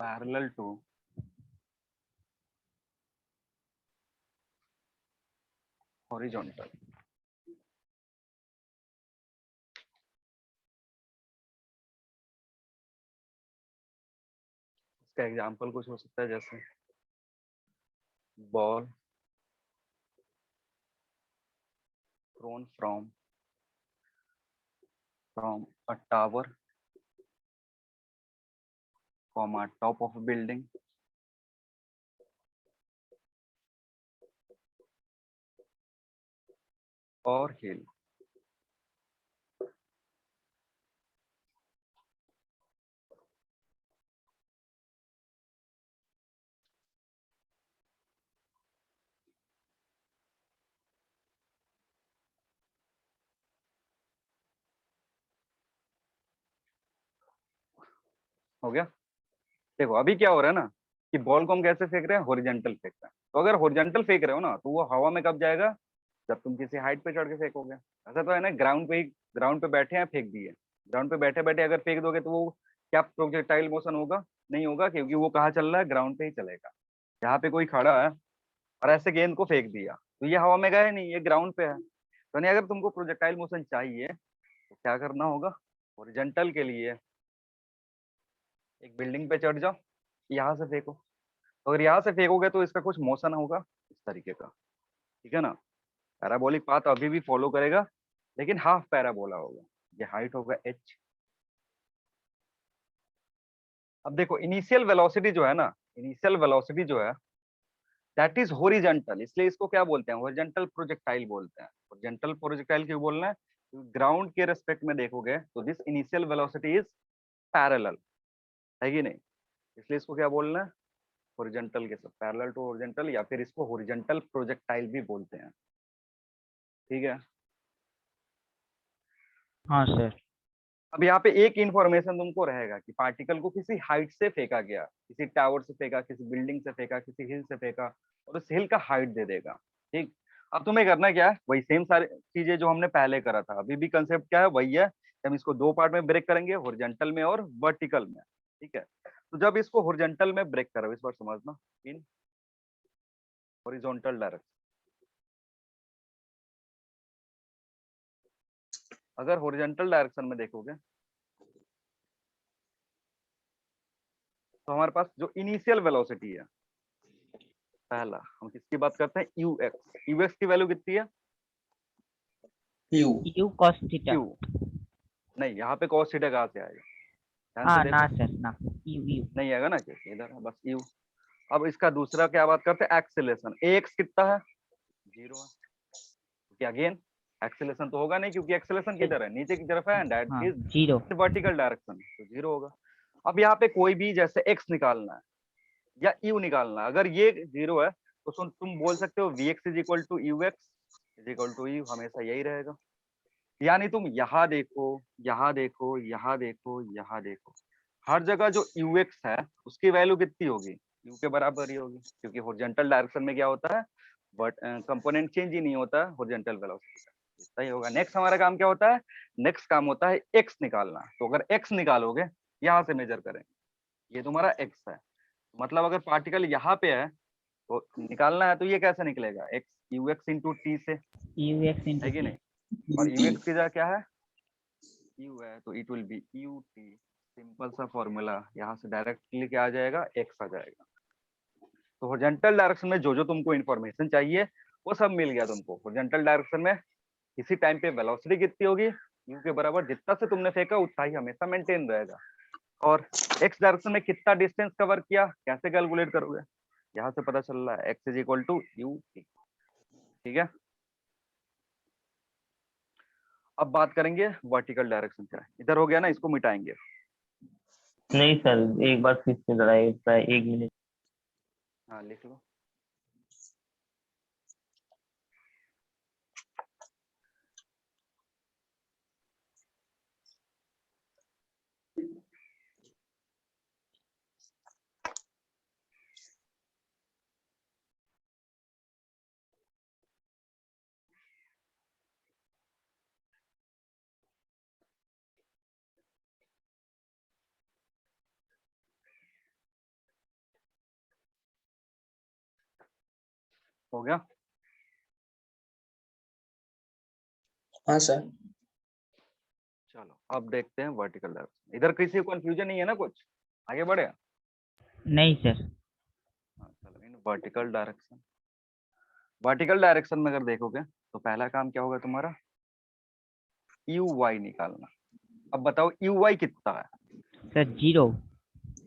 parallel to horizontal. इसका एग्जांपल कुछ हो सकता है, जैसे ball thrown from a tower comma top of building और हिल। हो गया। देखो अभी क्या हो रहा है ना, कि बॉल को हम कैसे फेंक रहे हैं, हॉरिजॉन्टल फेंक रहे हैं। तो अगर हॉरिजॉन्टल फेंक रहे हो ना, तो वो हवा में कब जाएगा, जब तुम किसी हाइट पे चढ़ के फेंकोगे। ऐसा तो है ना, ग्राउंड पे बैठे हैं फेंक दिए, ग्राउंड पे बैठे बैठे अगर फेंक दोगे तो वो क्या प्रोजेक्टाइल मोशन होगा? नहीं होगा, क्योंकि वो कहाँ चल रहा है, ग्राउंड पे ही चलेगा। यहाँ पे कोई खड़ा है और ऐसे गेंद को फेंक दिया तो ये हवा में गए नहीं, ये ग्राउंड पे है। तो नहीं, अगर तुमको प्रोजेक्टाइल मोशन चाहिए तो क्या करना होगा, हॉरिजॉन्टल के लिए एक बिल्डिंग पे चढ़ जाओ, यहाँ से फेंको। तो अगर यहाँ से फेंकोगे तो इसका कुछ मोशन होगा इस तरीके का, ठीक है ना। पैराबोलिक पाथ अभी भी फॉलो करेगा, लेकिन हाफ पैराबोला होगा। ये हाइट होगा h। अब देखो इनिशियल वेलोसिटी जो है ना, इनिशियल वेलोसिटी जो है दैट इज हॉरिजॉन्टल, इसलिए इसको क्या बोलते हैं, हॉरिजॉन्टल प्रोजेक्टाइल बोलते हैं। हॉरिजॉन्टल प्रोजेक्टाइल क्यों बोलना है, ग्राउंड के रेस्पेक्ट में देखोगे तो this initial velocity is parallel, है कि नहीं, इसलिए इसको क्या बोलना है, हॉरिजॉन्टल के साथ, पैरेलल टू हॉरिजॉन्टल, या फिर इसको हॉरिजॉन्टल प्रोजेक्टाइल भी बोलते हैं, ठीक है। हाँ सर। अब यहाँ पे एक इंफॉर्मेशन तुमको रहेगा कि पार्टिकल को किसी हाइट से फेंका गया, किसी टावर से फेंका, किसी बिल्डिंग से फेंका, किसी हिल से फेंका, और उस हिल का हाइट दे देगा, ठीक। अब तुम्हें करना क्या है, वही सेम सारी चीजें जो हमने पहले करा था, अभी भी कंसेप्ट क्या है, वही है। हम इसको दो पार्ट में ब्रेक करेंगे, हॉरिजॉन्टल में और वर्टिकल में, ठीक है। तो जब इसको हॉरिजॉन्टल में ब्रेक करो, इस बार समझना, इन हॉरिजॉन्टल डायरेक्शन, अगर हॉरिजॉन्टल डायरेक्शन में देखोगे तो हमारे पास जो इनिशियल वेलोसिटी है, पहला हम किसकी बात करते हैं, ux। ux की वैल्यू कितनी है, U U cos theta. q, नहीं यहाँ पे cos थीटा कहाँ से आएगा, ध्यान हाँ से ना देखो, सर ना, U नहीं आएगा ना, कैसे इधर है, बस u। अब इसका दूसरा क्या बात करते हैं, एक्सेलेरेशन। ax कितना है, 0 है, क्योंकि अगेन एक्सेलेरेशन तो होगा नहीं, क्योंकि एक्सेलेरेशन किधर है, नीचे की तरफ है, दैट हाँ इज 0। वर्टिकल डायरेक्शन, तो 0 होगा। अब यहाँ पे कोई भी जैसे x निकालना है या u निकालना है, अगर ये 0 है तो तुम बोल सकते हो vx is equal to ux is equal to u, हमेशा यही रहेगा। यानी तुम यहाँ देखो, यहाँ देखो, यहाँ देखो, यहाँ देखो, हर जगह जो ux है उसकी वैल्यू कितनी होगी, u के बराबर ही होगी, क्योंकि हॉरिजॉन्टल डायरेक्शन में क्या होता है, बट कंपोनेंट चेंज ही नहीं होता है हॉरिजॉन्टल वेलोसिटी का, सही होगा। नेक्स्ट हमारा काम क्या होता है, नेक्स्ट काम होता है x निकालना। तो अगर x निकालोगे, यहाँ से मेजर करेंगे, ये तुम्हारा x है, मतलब अगर पार्टिकल यहाँ पे है तो निकालना है, तो ये कैसे निकलेगा, x ux इंटू टी से, UX है into कि T। नहीं। और ux की जगह क्या है, u है, तो it will B ut, simple सा फॉर्मूला, यहाँ से डायरेक्टली क्या आ जाएगा, x आ जाएगा। तो हॉरिजॉन्टल डायरेक्शन में जो जो तुमको इन्फॉर्मेशन चाहिए वो सब मिल गया तुमको। हॉरिजॉन्टल डायरेक्शन में किसी टाइम पे वेलोसिटी कितनी होगी, u के बराबर, जितना से तुमने फेंका उतना ही हमेशा मेंटेन रहेगा। और x डायरेक्शन में कितना डिस्टेंस कवर किया, कैसे कैलकुलेट करोगे, यहाँ से पता चल रहा है, x is equal to ut, ठीक है। अब बात करेंगे वर्टिकल डायरेक्शन का, इधर हो गया ना, इसको मिटाएंगे। नहीं सर, एक बार फिर से दोहराइए, प्राय 1 मिनट। हाँ लिख लो। हो गया, हाँ सर। चलो अब देखते हैं वर्टिकल डायरेक्शन। इधर किसी को कंफ्यूजन नहीं है ना, कुछ आगे बढ़े। नहीं सर। हाँ चलो, in vertical direction, vertical direction में अगर देखोगे तो पहला काम क्या होगा तुम्हारा, यू वाई निकालना। अब बताओ यू वाई कितना है, सर 0।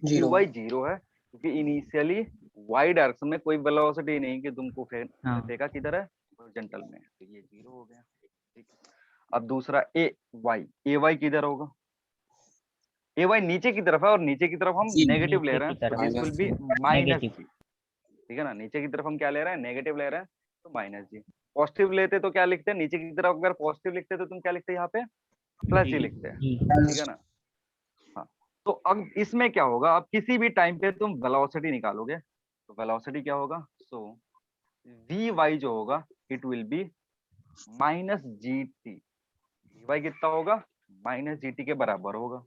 यू 0 वाई 0 है, क्योंकि इनिशियली वाई डायरेक्शन में कोई वेलोसिटी नहीं कि तुमको हाँ फेंका किधर है, हॉरिजॉन्टल में, तो ये 0 हो गया, ठीक। अब दूसरा ए वाई किधर होगा, ए वाई नीचे की तरफ है, और नीचे की तरफ हम जी, नेगेटिव ले नीचे रहे की हैं, तो तरफ this will be minus negative. जी, ठीक है ना। नीचे की तरफ हम क्या ले रहे हैं, नेगेटिव ले रहे हैं, तो माइनस जी। पॉजिटिव लेते तो क्या लिखते हैं, नीचे की तरफ अगर पॉजिटिव लिखते तो तुम क्या लिखते हैं, यहाँ पे प्लस जी लिखते हैं, जी ठीक है ना। हाँ, तो अब इसमें क्या होगा, अब किसी भी टाइम पे तुम वेलोसिटी निकालोगे तो वेलोसिटी क्या होगा, सो वी वाई जो होगा it will be minus g t. V y कितना होगा, माइनस जी टी के बराबर होगा।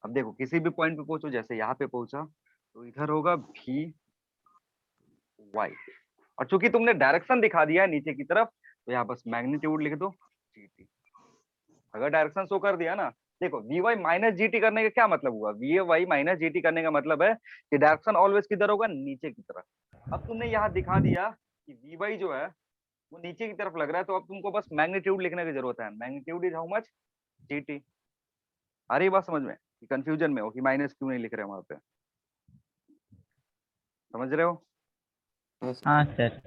अब देखो किसी भी पॉइंट पे पहुंचो, जैसे यहाँ पे पहुंचा तो इधर होगा वी वाई, और चूंकि तुमने डायरेक्शन दिखा दिया है नीचे की तरफ, तो यहाँ बस मैग्नीट्यूड लिख दो gt। अगर डायरेक्शन शो कर दिया ना, देखो v y minus g t करने का क्या मतलब हुआ, v y minus g t करने का मतलब है कि डायरेक्शन ऑलवेज किधर होगा, नीचे की तरफ। अब तुमने यहाँ दिखा दिया कि वी वाई जो है वो नीचे की तरफ लग रहा है, तो अब तुमको बस मैग्नीट्यूड लिखने की जरूरत है, magnitude is how much, G T. आ रही बात समझ में, कंफ्यूजन में हो कि माइनस क्यों नहीं लिख रहे वहां पे, समझ रहे हो? हाँ सर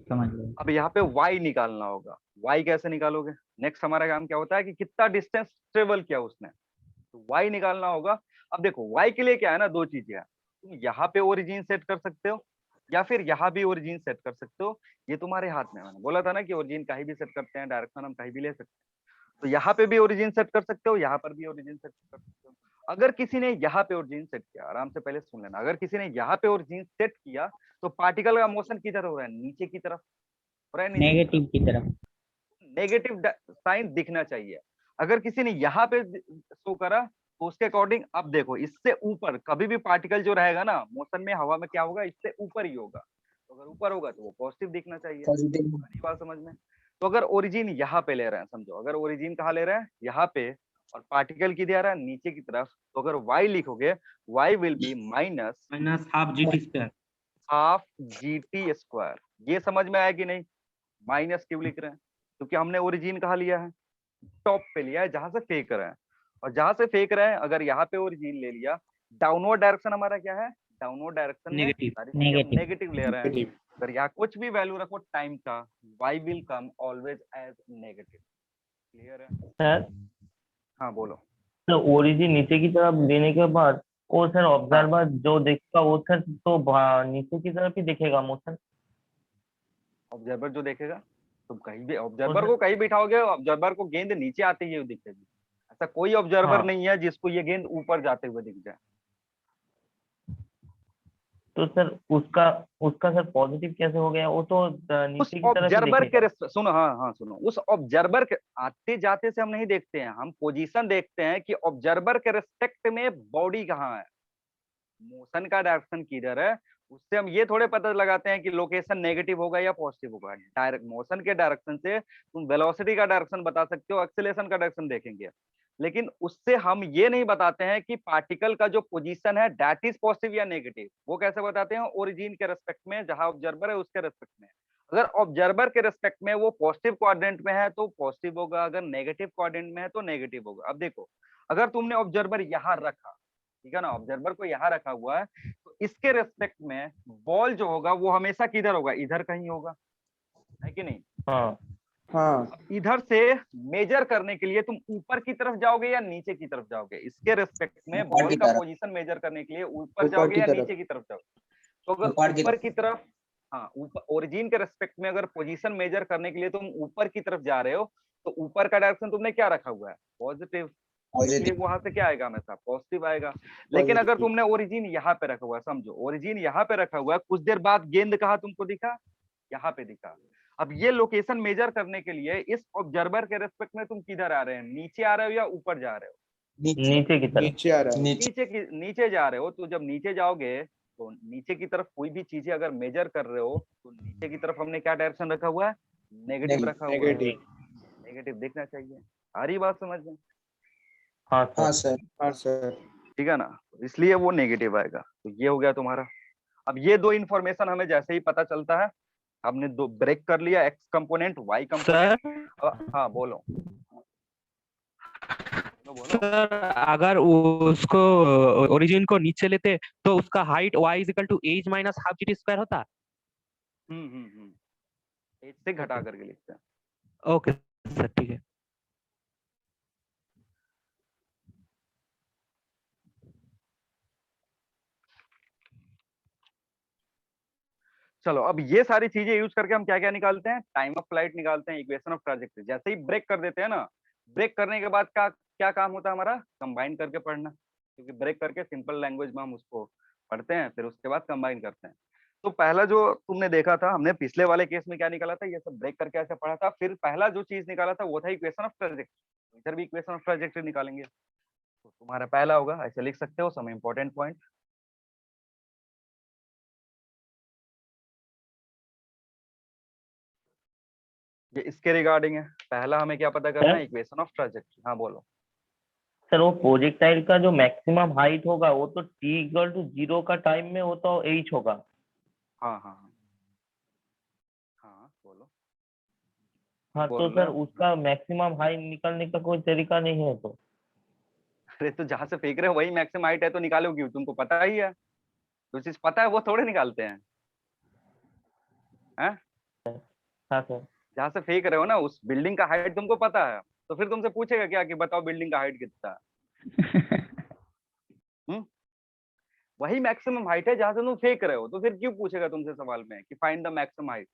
समझ लो। अब यहाँ पे y निकालना होगा, y कैसे निकालोगे? नेक्स्ट हमारा काम क्या होता है कि कितना डिस्टेंस ट्रेवल किया उसने, तो y निकालना होगा। अब देखो y के लिए क्या है ना, दो चीजें हैं, तुम यहाँ पे ओरिजिन सेट कर सकते हो या फिर यहाँ भी ओरिजिन सेट कर सकते हो, ये तुम्हारे हाथ में है। मैंने बोला था ना कि ओरिजिन कहीं भी सेट करते हैं, डायरेक्शन हम कहीं भी ले सकते हैं, तो यहाँ पे भी ओरिजिन सेट कर सकते हो, यहाँ पर भी ओरिजिन सेट कर सकते हो। अगर किसी ने यहाँ पे ओरिजिन सेट किया, आराम से पहले सुन लेना, अगर किसी ने यहाँ पे ओरिजिन सेट किया तो पार्टिकल का मोशन किधर हो रहा है, नीचे की तरफ हो रहा है, नीचे की तरफ। नेगेटिव की तरफ। नेगेटिव साइन दिखना चाहिए। अगर किसी ने यहाँ पे शो करा तो उसके अकॉर्डिंग, अब देखो इससे ऊपर कभी भी पार्टिकल जो रहेगा ना मोशन में, हवा में क्या होगा, इससे ऊपर ही होगा, तो अगर ऊपर होगा तो वो पॉजिटिव दिखना चाहिए। पॉजिटिव। सारी बात समझ में? तो अगर ओरिजिन यहाँ पे ले रहे हैं, समझो अगर ओरिजिन कहाँ ले रहे हैं, यहाँ पे, और पार्टिकल की दे रहा है नीचे की तरफ, तो अगर y लिखोगे y will be minus minus half G T square. Half G T square. ये समझ में आया कि नहीं? माइनस क्यों लिख रहे हैं? क्योंकि हमने ओरिजिन कहाँ लिया है, टॉप पे लिया है, जहां से फेंक रहे हैं। और जहां से फेंक रहे हैं, अगर यहाँ पे ओरिजिन ले लिया, डाउनवर्ड डायरेक्शन हमारा क्या है, डाउनवर्ड डायरेक्शन में नेगेटिव। सारी चीजें हम नेगेटिव। नेगेटिव ले रहे हैं। अगर यहाँ कुछ भी वैल्यू रखो टाइम का, y will come always as negative. Clear है? सर हाँ बोलो। तो ओरिजिन नीचे की तरफ देने के बाद वो सर हाँ, ऑब्जर्वर जो देखेगा वो सर तो नीचे की तरफ ही दिखेगा मोशन। ऑब्जर्वर जो देखेगा, तुम कहीं भी तो ऑब्जर्वर सर को कहीं बिठाओगे, ऑब्जर्वर को गेंद नीचे आती हुई दिखेगी। ऐसा कोई ऑब्जर्वर हाँ, नहीं है जिसको ये गेंद ऊपर जाते हुए दिख जाए। तो सर उसका उसका सर पॉजिटिव कैसे हो गया, वो तो उस नीचे की तरफ ही ऑब्जर्वर देखेगा। के सुनो, हाँ हाँ सुनो, उस ऑब्जर्वर के आते जाते से हम नहीं देखते हैं, हम पोजीशन देखते हैं कि ऑब्जर्वर के रेस्पेक्ट में बॉडी कहाँ है, मोशन का डायरेक्शन किधर है। उससे हम ये थोड़े पता लगाते हैं कि लोकेशन नेगेटिव होगा या पॉजिटिव होगा। डायरेक्ट मोशन के डायरेक्शन से तुम वेलोसिटी का डायरेक्शन बता सकते हो, एक्सेलेरेशन का डायरेक्शन देखेंगे, लेकिन उससे हम ये नहीं बताते हैं कि पार्टिकल का जो पोजीशन है दैट इज पॉजिटिव या नेगेटिव। वो कैसे बताते हैं, ओरिजिन के रेस्पेक्ट में, जहां ऑब्जर्वर है उसके रेस्पेक्ट में। अगर ऑब्जर्वर के रेस्पेक्ट में वो पॉजिटिव क्वाड्रेंट में है तो पॉजिटिव होगा, अगर नेगेटिव क्वाड्रेंट में है तो नेगेटिव होगा। अब देखो, अगर तुमने ऑब्जर्वर यहाँ रखा, ठीक है ना, ऑब्जर्वर को यहाँ रखा हुआ है, तो इसके रेस्पेक्ट में बॉल जो होगा वो हमेशा किधर होगा, इधर कहीं होगा, है कि नहीं? हाँ हाँ अब इधर से मेजर करने के लिए तुम ऊपर की तरफ जाओगे या नीचे की तरफ जाओगे, इसके रेस्पेक्ट में ऊपर बॉल की का तरफ। पोजीशन मेजर करने के लिए ऊपर ऊपर जाओगे की या तरफ। नीचे की तरफ जाओगे? तो अगर ऊपर की ऊपर तरफ। की तरफ, हाँ ऊपर ओरिजिन के रेस्पेक्ट में अगर पोजीशन मेजर करने के लिए तुम ऊपर की तरफ जा रहे हो, तो ऊपर का डायरेक्शन तुमने क्या रखा हुआ है, पॉजिटिव, इसलिए पॉजिटिव। वहां से क्या आएगा, हमेशा पॉजिटिव आएगा। लेकिन अगर पॉजिटिव। तुमने ओरिजिन यहाँ पे रखा हुआ है, समझो ओरिजिन यहाँ पे रखा हुआ है, कुछ देर बाद गेंद कहाँ तुमको दिखा, यहाँ पे दिखा। अब ये लोकेशन मेजर करने के लिए इस ऑब्जर्वर के रेस्पेक्ट में तुम किधर आ रहे हैं, नीचे आ रहे हो या ऊपर जा रहे हो? नीचे। नीचे की तरफ। नीचे आ रहा है। नीचे जा रहे हो। तो जब नीचे जाओगे तो नीचे की तरफ कोई भी चीजें अगर मेजर कर रहे हो तो नीचे की तरफ हमने क्या डायरेक्शन रखा हुआ है, नेगेटिव रखा हुआ है। नेगेटिव। नेगेटिव दिखना चाहिए। आ रही बात समझ में? हाँ हाँ सर। सर। हाँ सर। ठीक है ना, इसलिए वो नेगेटिव आएगा। तो ये हो गया तुम्हारा। अब ये दो इंफॉर्मेशन हमें जैसे ही पता चलता है, हमने दो ब्रेक कर लिया, एक्स कंपोनेंट वाई कंपोनेंट। हाँ बोलो बोलो। सर अगर उसको ओरिजिन को नीचे लेते तो उसका height y equal to h minus half G T square होता। एज से घटा करके लिखते हैं। ओके सर ठीक है। चलो अब ये सारी चीजें यूज करके हम क्या क्या निकालते हैं, टाइम ऑफ फ्लाइट निकालते हैं, इक्वेशन ऑफ ट्रैजेक्टरी। जैसे ही ब्रेक कर देते हैं ना, ब्रेक करने के बाद का क्या काम होता है हमारा, कंबाइन करके पढ़ना। क्योंकि ब्रेक करके सिंपल लैंग्वेज में हम उसको पढ़ते हैं, फिर उसके बाद कंबाइन करते हैं। तो पहला जो तुमने देखा था, हमने पिछले वाले केस में क्या निकाला था, ये सब ब्रेक करके ऐसे पढ़ा था। फिर पहला जो चीज निकाला था वो था इक्वेशन ऑफ ट्रैजेक्टरी। इधर भी इक्वेशन ऑफ ट्रैजेक्टरी निकालेंगे। तो तुम्हारा पहला होगा, ऐसे लिख सकते हो, सम इंपॉर्टेंट पॉइंट। ये इसके रिगार्डिंग है। पहला हमें क्या पता करना है, इक्वेशन ऑफ ट्रैजेक्टरी। हाँ बोलो। सर वो प्रोजेक्टाइल का जो मैक्सिमम हाइट होगा वो तो t इक्वल टू 0 का टाइम में वो तो h होगा। हाँ हाँ हाँ हाँ, बोलो। हाँ बोल तो रहे सर हो? उसका मैक्सिमम हाइट निकालने का कोई तरीका नहीं है तो? अरे तो जहां से फेंक रहे हो वही मैक्सिमम हाइट है, तो निकालो क्यों? तुमको पता ही है, जो चीज पता है वो थोड़े निकालते हैं। हैं? हाँ सर। जहां से फेंक रहे हो ना उस बिल्डिंग का हाइट तुमको पता है, तो फिर तुमसे पूछेगा क्या कि बताओ बिल्डिंग का हाइट कितना है? हम्म? वही मैक्सिमम हाइट है जहां से तुम फेंक रहे हो, तो फिर क्यों पूछेगा तुमसे सवाल में कि फाइंड द मैक्सिमम हाइट?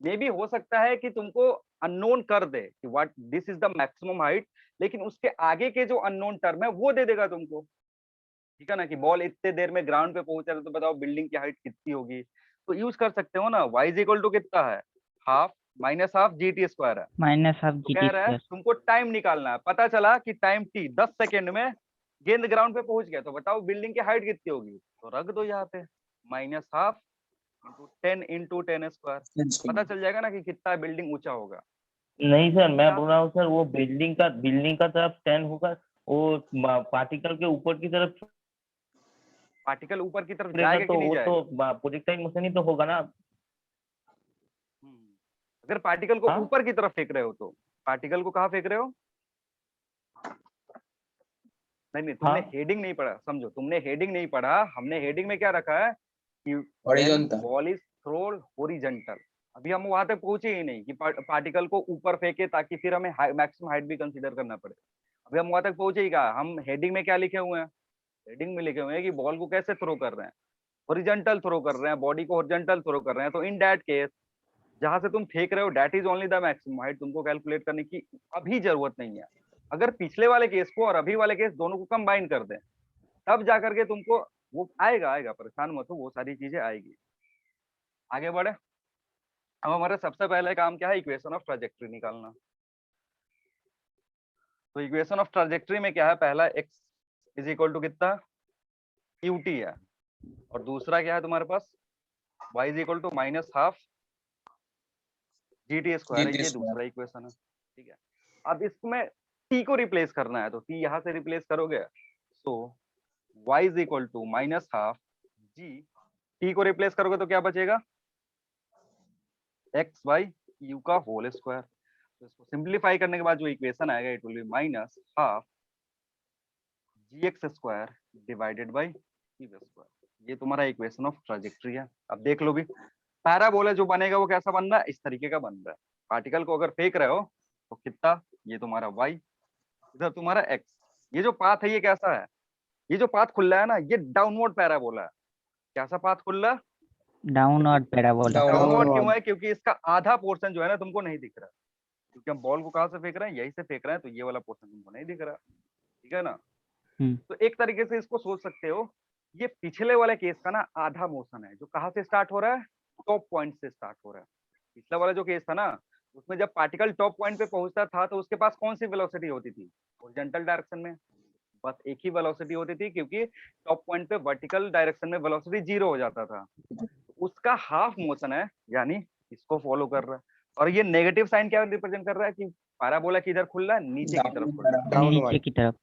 मे भी हो सकता है कि तुमको अननोन कर दे कि what this is the maximum height, लेकिन उसके आगे के जो अननोन टर्म है वो दे देगा तुमको। ठीक है ना, कि बॉल इतने देर में ग्राउंड पे पहुंचा है, तो बताओ बिल्डिंग की हाइट कितनी होगी। तो यूज कर सकते हो ना, y इज इक्वल टू कितना है, half minus half GT square है। माइनस हाफ तो GT कह रहा है स्क्वायर। तुमको टाइम निकालना है, पता चला कि टाइम t 10 सेकेंड में गेंद ग्राउंड पे पहुंच गया, तो बताओ बिल्डिंग की हाइट कितनी होगी, तो रख दो यहाँ पे माइनस हाफ इंटू 10 स्क्वायर, पता चल जाएगा ना कि कितना बिल्डिंग ऊंचा होगा। नहीं सर, मैं बोल रहा हूँ सर वो बिल्डिंग का तरफ 10 होगा, वो पार्टिकल के ऊपर की तरफ पार्टिकल ऊपर की तरफ रहेगा जाएगा तो कि नहीं वो तो जाएगा? प्रोजेक्टाइल मोशन ही तो होगा ना। अगर पार्टिकल को हाँ ऊपर की तरफ फेंक रहे हो तो पार्टिकल को कहाँ फेंक रहे हो? नहीं नहीं, तुमने हाँ हेडिंग नहीं पढ़ा, समझो, तुमने हेडिंग नहीं पढ़ा। हमने हेडिंग में क्या रखा है कि Horizontal. Ball is थ्रोड horizontal. अभी हम वहां तक पहुंचे ही नहीं कि पार्टिकल को ऊपर फेंके ताकि फिर हमें मैक्सिमम हाइट भी कंसीडर करना पड़े। अभी हम वहां तक पहुंचे ही कहा, हम हेडिंग में क्या लिखे हुए हैं? हेडिंग में लिखे हुए हैं कि बॉल को कैसे थ्रो कर रहे हैं, हॉरिजॉन्टल थ्रो कर रहे हैं, बॉडी को हॉरिजॉन्टल थ्रो कर रहे हैं। तो इन दैट केस जहां से तुम फेंक रहे हो that is only the maximum height, तुमको कैलकुलेट करने की अभी जरूरत नहीं है। अगर पिछले वाले केस को और अभी वाले केस दोनों को कंबाइन कर दें, तब जाकर के तुमको वो आएगा, परेशान मत हो, वो सारी चीजें आएगी। आगे बढ़े। अब हमारा सबसे पहले काम क्या है, इक्वेशन ऑफ ट्राजेक्टरी निकालना। तो इक्वेशन ऑफ ट्राजेक्टरी में क्या है, पहला x इज इक्वल टू कितना, qt है, और दूसरा क्या है तुम्हारे पास, y is equal to minus half GT square है, GT ये square. दूसरा इक्वेशन है। ठीक है, अब इसमें t को रिप्लेस करना है, तो t यहाँ से रिप्लेस करोगे, तो y is equal to minus half g, t को रिप्लेस करोगे तो क्या बचेगा, एक्स बाई यू का होल स्क्वायर। तो इसको सिंप्लीफाई करने के बाद जो इक्वेशन आएगा it will be minus half gx square divided by q square. ये तुम्हारा इक्वेशन ऑफ ट्राजेक्टरी है। अब देख लो भी, पैराबोला जो बनेगा वो कैसा बन रहा है, इस तरीके का बन रहा है। पार्टिकल को अगर फेंक रहे हो तो कितना, ये तुम्हारा y, इधर तुम्हारा x। ये जो पाथ है ये कैसा है, ये जो पाथ खुल रहा है ना, ये डाउनवर्ड पैराबोला है। कैसा पाथ खुल रहा है, डाउनवर्ड पैराबोला। डाउनवर्ड क्यों है, क्योंकि इसका आधा पोर्शन जो है ना तुमको नहीं दिख रहा, क्योंकि हम बॉल को कहाँ से फेंक रहे हैं, यही से फेंक रहे हैं, तो ये वाला पोर्शन तुमको नहीं दिख रहा। ठीक है ना, तो एक तरीके से इसको सोच सकते हो, ये पिछले वाले केस का ना आधा मोशन है, जो कहाँ से स्टार्ट हो रहा है, टॉप पॉइंट से स्टार्ट हो रहा है। पिछला वाला जो केस था ना, उसमें जब पार्टिकल टॉप पॉइंट पे पहुंचता था तो उसके पास कौन सी वेलोसिटी होती थी, हॉरिजॉन्टल डायरेक्शन में बस एक ही वेलोसिटी होती थी, क्योंकि टॉप पॉइंट पे वर्टिकल डायरेक्शन में वेलोसिटी 0 हो जाता था। उसका हाफ मोशन है, यानी इसको फॉलो कर रहा है। और ये नेगेटिव साइन क्या रिप्रेजेंट कर रहा है कि पैराबोला किधर खुल रहा है, नीचे की तरफ खुल रहा है। नीचे की तरफ।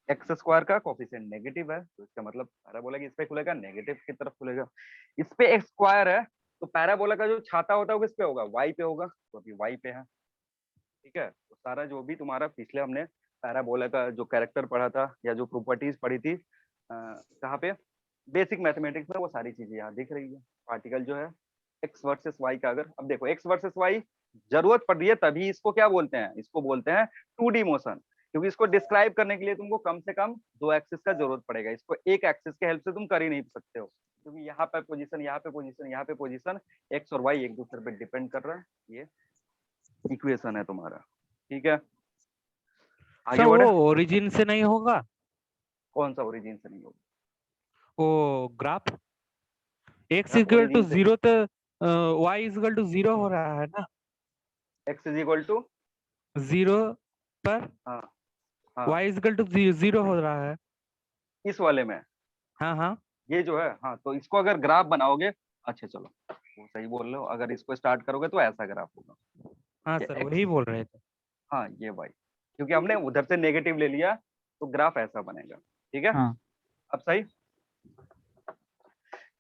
एक्स स्क्वायर का कोफिशिएंट नेगेटिव है, तो इसका मतलब पैराबोला की इस पे खुलेगा, नेगेटिव की तरफ खुलेगा। इस पे एक्स स्क्वायर है, तो पैराबोला का जो छाता होता है वो किस पे होगा, वाई पे होगा, तो अभी वाई पे है। ठीक है, तो सारा जो भी तुम्हारा पिछले हमने पैराबोला का जो कैरेक्टर पढ़ा था या जो प्रॉपर्टीज पढ़ी थी कहाँ पे, बेसिक मैथमेटिक्स में, वो सारी चीजें यहाँ दिख रही है। पार्टिकल जो है एक्स वर्सेस वाई का, अगर अब देखो एक्स वर्सेस वाई जरूरत पड़ रही है, तभी इसको क्या बोलते हैं, इसको बोलते हैं 2D मोशन, क्योंकि इसको डिस्क्राइब करने के लिए तुमको कम से कम 2 एक्सिस का जरूरत पड़ेगा। इसको एक एक्सिस के हेल्प से तुम कर ही नहीं सकते हो, क्योंकि यहाँ पे पोजीशन, यहाँ पे पोजीशन, यहाँ पे पोजीशन, एक्स और वाई एक दूसरे पे डिपेंड कर रहा है। ये इक्वेशन है तुम्हारा। ठीक है, आगे सर बढ़े। वो ओरिजिन से नहीं होगा, कौन सा ओरिजिन से नहीं होगा, वो graph x graph equal to origin से, 0 तो y इक्वल टू 0 हो रहा है ना, एक्स इज इक्वल टू 0 पर हाँ हाँ y इक्वल टू 0 हो रहा है। इस वाले में हाँ हाँ ये जो है, हाँ, तो इसको अगर ग्राफ बनाओगे, अच्छा चलो वो सही बोल रहे हो, अगर इसको स्टार्ट करोगे तो ऐसा ग्राफ होगा, हाँ ये सर एक्स, वही बोल रहे थे। हाँ ये वाई, क्योंकि हमने उधर से नेगेटिव ले लिया, तो ग्राफ ऐसा बनेगा, ठीक है। हाँ। अब सही,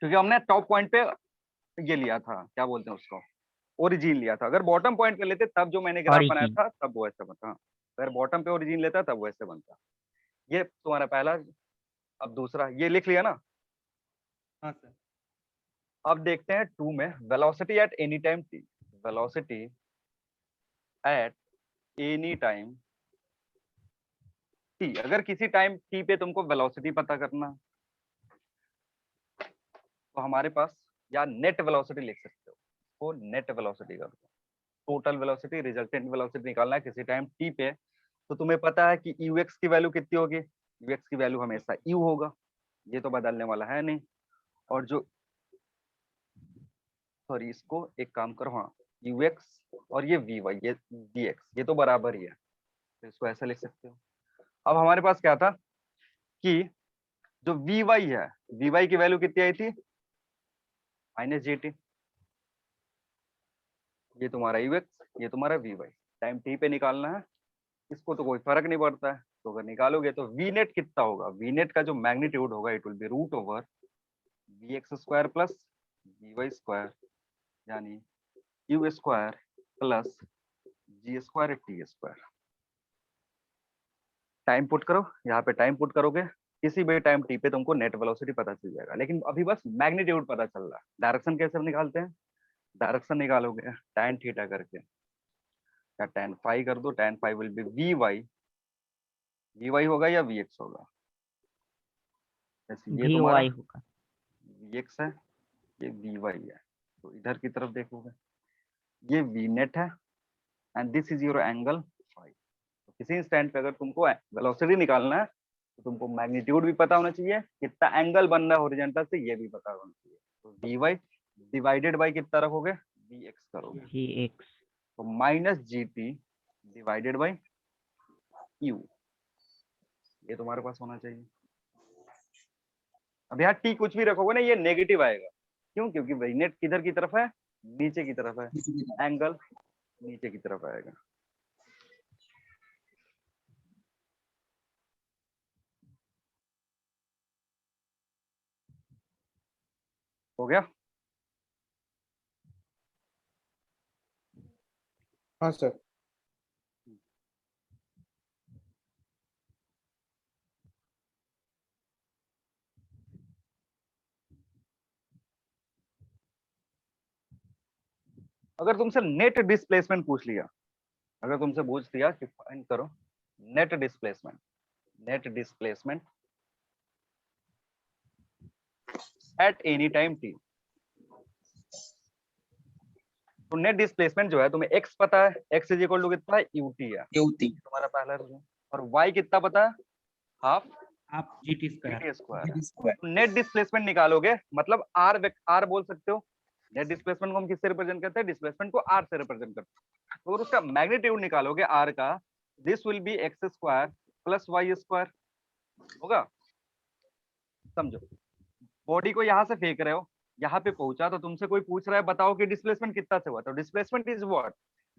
क्योंकि हमने टॉप पॉइंट पे ये लिया था, क्या बोलते हैं उसको, ओरिजिन लिया था। अगर बॉटम पॉइंट पे लेते तब जो मैंने ग्राफ बनाया Origin। था तब वो ऐसा बनता। अगर बॉटम पे ओरिजिन लेता तब वो ऐसे बनता। ये तुम्हारा पहला। अब दूसरा ये लिख लिया ना। हाँ सर। अब देखते हैं 2 में, velocity at any time t, velocity at any time t। अगर किसी टाइम t पे तुमको वेलोसिटी पता करना तो हमारे पास या नेट वेलोसिटी लिख सकते हो, वो नेट वेलोसिटी कर दो। टोटल वेलोसिटी, रिजल्टेंट वेलोसिटी निकालना है किसी टाइम t पे। तो तुम्हें पता है कि ux की वैल्यू कितनी होगी, ux की वैल्यू हमेशा u होगा, ये तो बदलने वाला है नहीं। और जो सॉरी, इसको एक काम करो, हाँ ux और ये vy, ये dx, ये तो बराबर ही है, तो इसको ऐसा लिख सकते हो। अब हमारे पास क्या था कि जो vy है, vy की वैल्यू कितनी आई थी, -gt। ये तुम्हारा ux, ये तुम्हारा vy, टाइम t पे निकालना है। इसको तो कोई फर्क नहीं पड़ता है, तो अगर निकालोगे तो वी नेट कितना होगा, वी नेट का जो मैग्नीट्यूड होगा it will be root over vx² plus vy², यानी u² plus g² t²। Time put करो, यहाँ पे टाइम पुट करोगे, किसी भी टाइम t पे तुमको नेट वेलोसिटी पता चल जाएगा। लेकिन अभी बस मैग्नीट्यूड पता चल रहा है। डायरेक्शन कैसे निकालते हैं, डायरेक्शन निकालोगे tan थीटा करके, या tan फाई कर दो, tan phi will be vy होगा या vx होगा। जैसे ये तुम्हारा VY होगा। vx है, ये vy है, तो इधर की तरफ देखोगे ये v नेट है and this is your angle phi. तो किसी इंस्टेंट पे अगर तुमको वेलोसिटी निकालना है तो तुमको मैग्नीट्यूड भी पता होना चाहिए, कितना एंगल बन रहा है हॉरिजॉन्टल से ये भी पता होना चाहिए। तो vy डिवाइडेड बाय कितना रखोगे, vx करोगे, VX। तो -gt डिवाइडेड बाय u, ये तुम्हारे पास होना चाहिए। अब यहाँ t कुछ भी रखोगे ना ये नेगेटिव आएगा, क्यों, क्योंकि वही नेट किधर की तरफ है, नीचे की तरफ है, एंगल नीचे की तरफ आएगा। हो गया। हाँ सर। अगर तुमसे नेट डिस्प्लेसमेंट पूछ लिया, अगर तुमसे पूछ दिया कि फाइंड करो net displacement, net displacement at any time t, तो नेट डिस्प्लेसमेंट जो है तुम्हें x पता है, x इज इक्वल टू कितना है, ut है, यूटी तुम्हारा पहला रूल। और y कितना पता है, हाफ आप GT² स्क्वायर है। नेट डिस्प्लेसमेंट निकालोगे मतलब r बोल सकते हो। नेट डिस्प्लेसमेंट को हम किससे रिप्रेजेंट करते हैं, डिस्प्लेसमेंट को r से रिप्रेजेंट करते हैं। तो अगर उसका मैग्नीट्यूड निकालोगे r का, this will B x² plus y², होगा। समझो, बॉडी को यहाँ से फेंक रहे हो, यहाँ पे पहुंचा, तो तुमसे कोई पूछ रहा है बताओ कि डिस्प्लेसमेंट कितना से हुआ, तो displacement is what,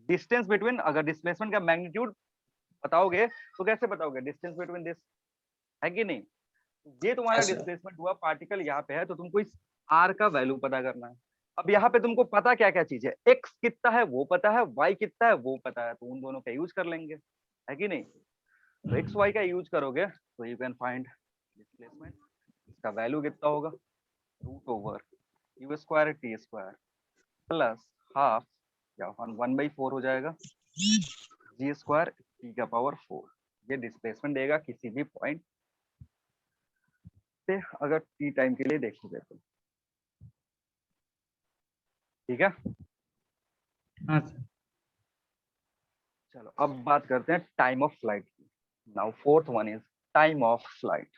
distance between. अगर डिस्प्लेसमेंट का मैग्नीट्यूड बताओगे तो कैसे बताओगे, डिस्टेंस बिटवीन दिस, है कि नहीं। ये तुम्हारा डिस्प्लेसमेंट हुआ, पार्टिकल यहाँ पे है तो तुमको इस r का वैल्यू पता करना है। अब यहाँ पे तुमको पता क्या क्या चीज है, x कितना है वो पता है, y कितना है वो पता है, तो उन दोनों का यूज कर लेंगे, है कि नहीं। तो x y का यूज करोगे तो यू कैन फाइंड डिस्प्लेसमेंट, इसका वैल्यू कितना होगा, root over u² t² plus half या 1/4 हो जाएगा g² t⁴। ये डिस्प्लेसमेंट देगा किसी भी पॉइंट से, अगर t टाइम के लिए देखोगे तो, ठीक है। हाँ सर। चलो अब बात करते हैं टाइम ऑफ फ्लाइट की। Now fourth one is time of flight.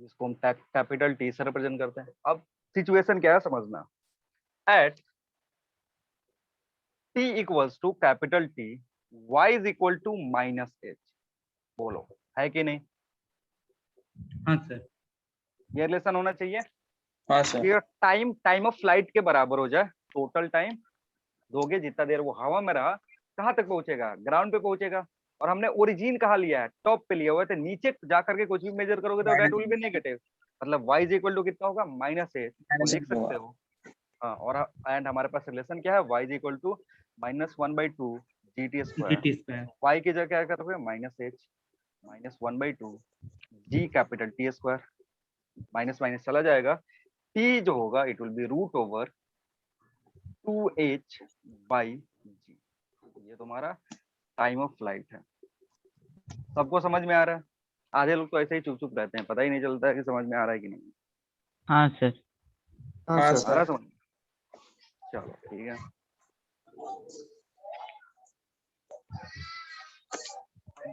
जिसको हम कैपिटल टी से रिप्रेजेंट करते हैं। अब सिचुएशन क्या है समझना, at t equals to capital T, y is equal to -h, बोलो है कि नहीं। हाँ सर। ये रिलेशन होना चाहिए। हाँ सर। ये टाइम ऑफ फ्लाइट के बराबर हो जाए, टोटल टाइम दोगे जितना देर वो हवा में रहा, कहाँ तक पहुंचेगा, ग्राउंड पे पहुंचेगा। और हमने ओरिजिन कहाँ लिया है, टॉप पे लिया हुआ है, तो नीचे जाकर के कुछ भी मेजर करोगे तो दैट विल बी नेगेटिव, मतलब y इज इक्वल टू कितना होगा, -8, तो लिख सकते हो। हाँ, और एंड हमारे पास रिलेशन क्या है, y is equal to -1/2 gt square, GT square. y की जगह क्या करोगे, -h -1/2 g capital T square, minus minus चला जाएगा, t जो होगा इट विल बी √2h/g। ये तुम्हारा टाइम ऑफ फ्लाइट है। सबको समझ में आ रहा है? आधे लोग तो ऐसे ही चुप चुप रहते हैं, पता ही नहीं चलता है कि समझ में आ रहा है कि नहीं। हाँ सर। हाँ आ रहा सर। है समझ में? चलो ठीक है।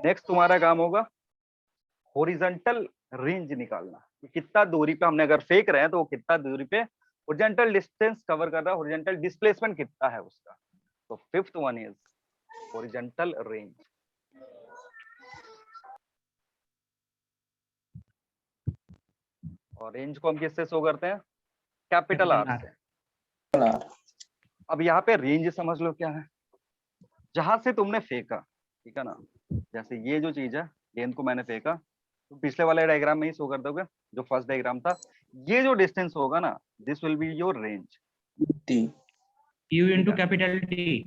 नेक्स्ट तुम्हारा काम होगा हॉरिजॉन्टल रेंज निकालना, कि कितना दूरी पे हमने अगर फेंक रहे हैं तो वो कितना दूरी पे हॉरिजॉन्टल डिस्टेंस कवर कर रहा है, हॉरिजॉन्टल डिस्प्लेसमेंट कितना है उसका। तो fifth one is horizontal range. और रेंज को हम किससे शो करते हैं, कैपिटल आर से। अब यहाँ पे रेंज समझ लो क्या है, जहां से तुमने फेंका, ठीक है ना, जैसे ये जो चीज है, गेंद को मैंने फेंका, तो पिछले वाले डायग्राम में ही शो कर दोगे, जो फर्स्ट डायग्राम था, ये जो डिस्टेंस होगा ना, this will be your range. T U into capital T।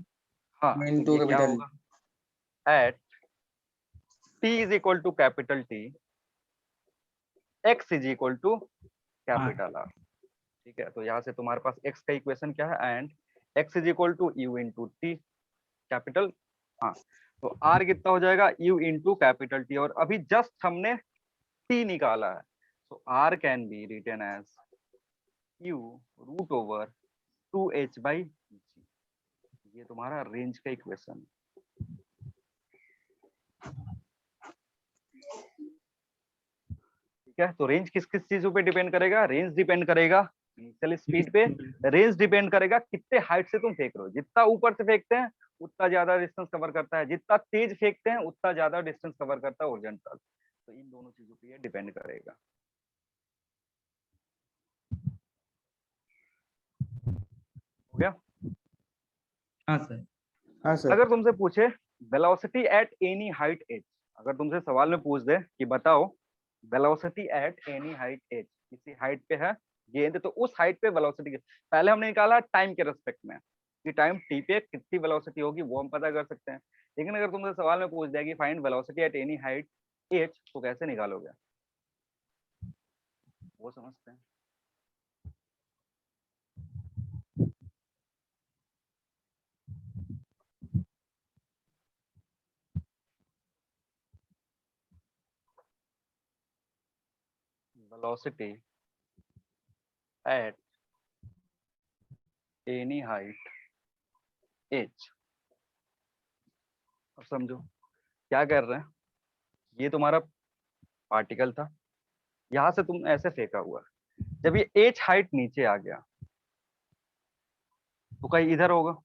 हाँ, into तो ये क्या capital होगा, at t is equal to capital T, x is equal to capital R। ठीक है, तो यहाँ से तुम्हारे पास x का इक्वेशन क्या है, and x is equal to u into t capital, हाँ, तो r कितना हो जाएगा, u इंटू कैपिटल T, और अभी जस्ट हमने t निकाला है, तो r can be written as u √2h/g। ये तुम्हारा रेंज का इक्वेशन है। ठीक है, तो रेंज किस किस चीजों पे डिपेंड करेगा, रेंज डिपेंड करेगा इनिशियल स्पीड पे, रेंज डिपेंड करेगा कितने हाइट से तुम फेंक रहे हो, जितना ऊपर से फेंकते हैं उतना ज्यादा डिस्टेंस कवर करता है, जितना तेज फेंकते हैं उतना ज्यादा डिस्टेंस कवर करता है हॉरिजॉन्टल। तो इन दोनों चीजों पे ये डिपेंड करेगा। हो गया? हाँ सर। हाँ सर। अगर तुमसे पूछे velocity at any height H, अगर तुमसे सवाल में पूछ दे कि बताओ velocity at any height H, किसी हाइट पे है गेंद, तो उस हाइट पे वेलोसिटी, पहले हमने निकाला टाइम के रेस्पेक्ट में कि टाइम टी पे कितनी वेलोसिटी होगी, वो हम पता कर सकते हैं। लेकिन अगर तुमसे सवाल में पूछ दिया कि find velocity at any height H, तो कैसे निकालोगे, वो समझते हैं। Velocity at any height H, अब समझो क्या कर रहे हैं, ये तुम्हारा पार्टिकल था, यहां से तुम ऐसे फेंका हुआ, जब ये एच हाइट नीचे आ गया तो कहीं इधर होगा।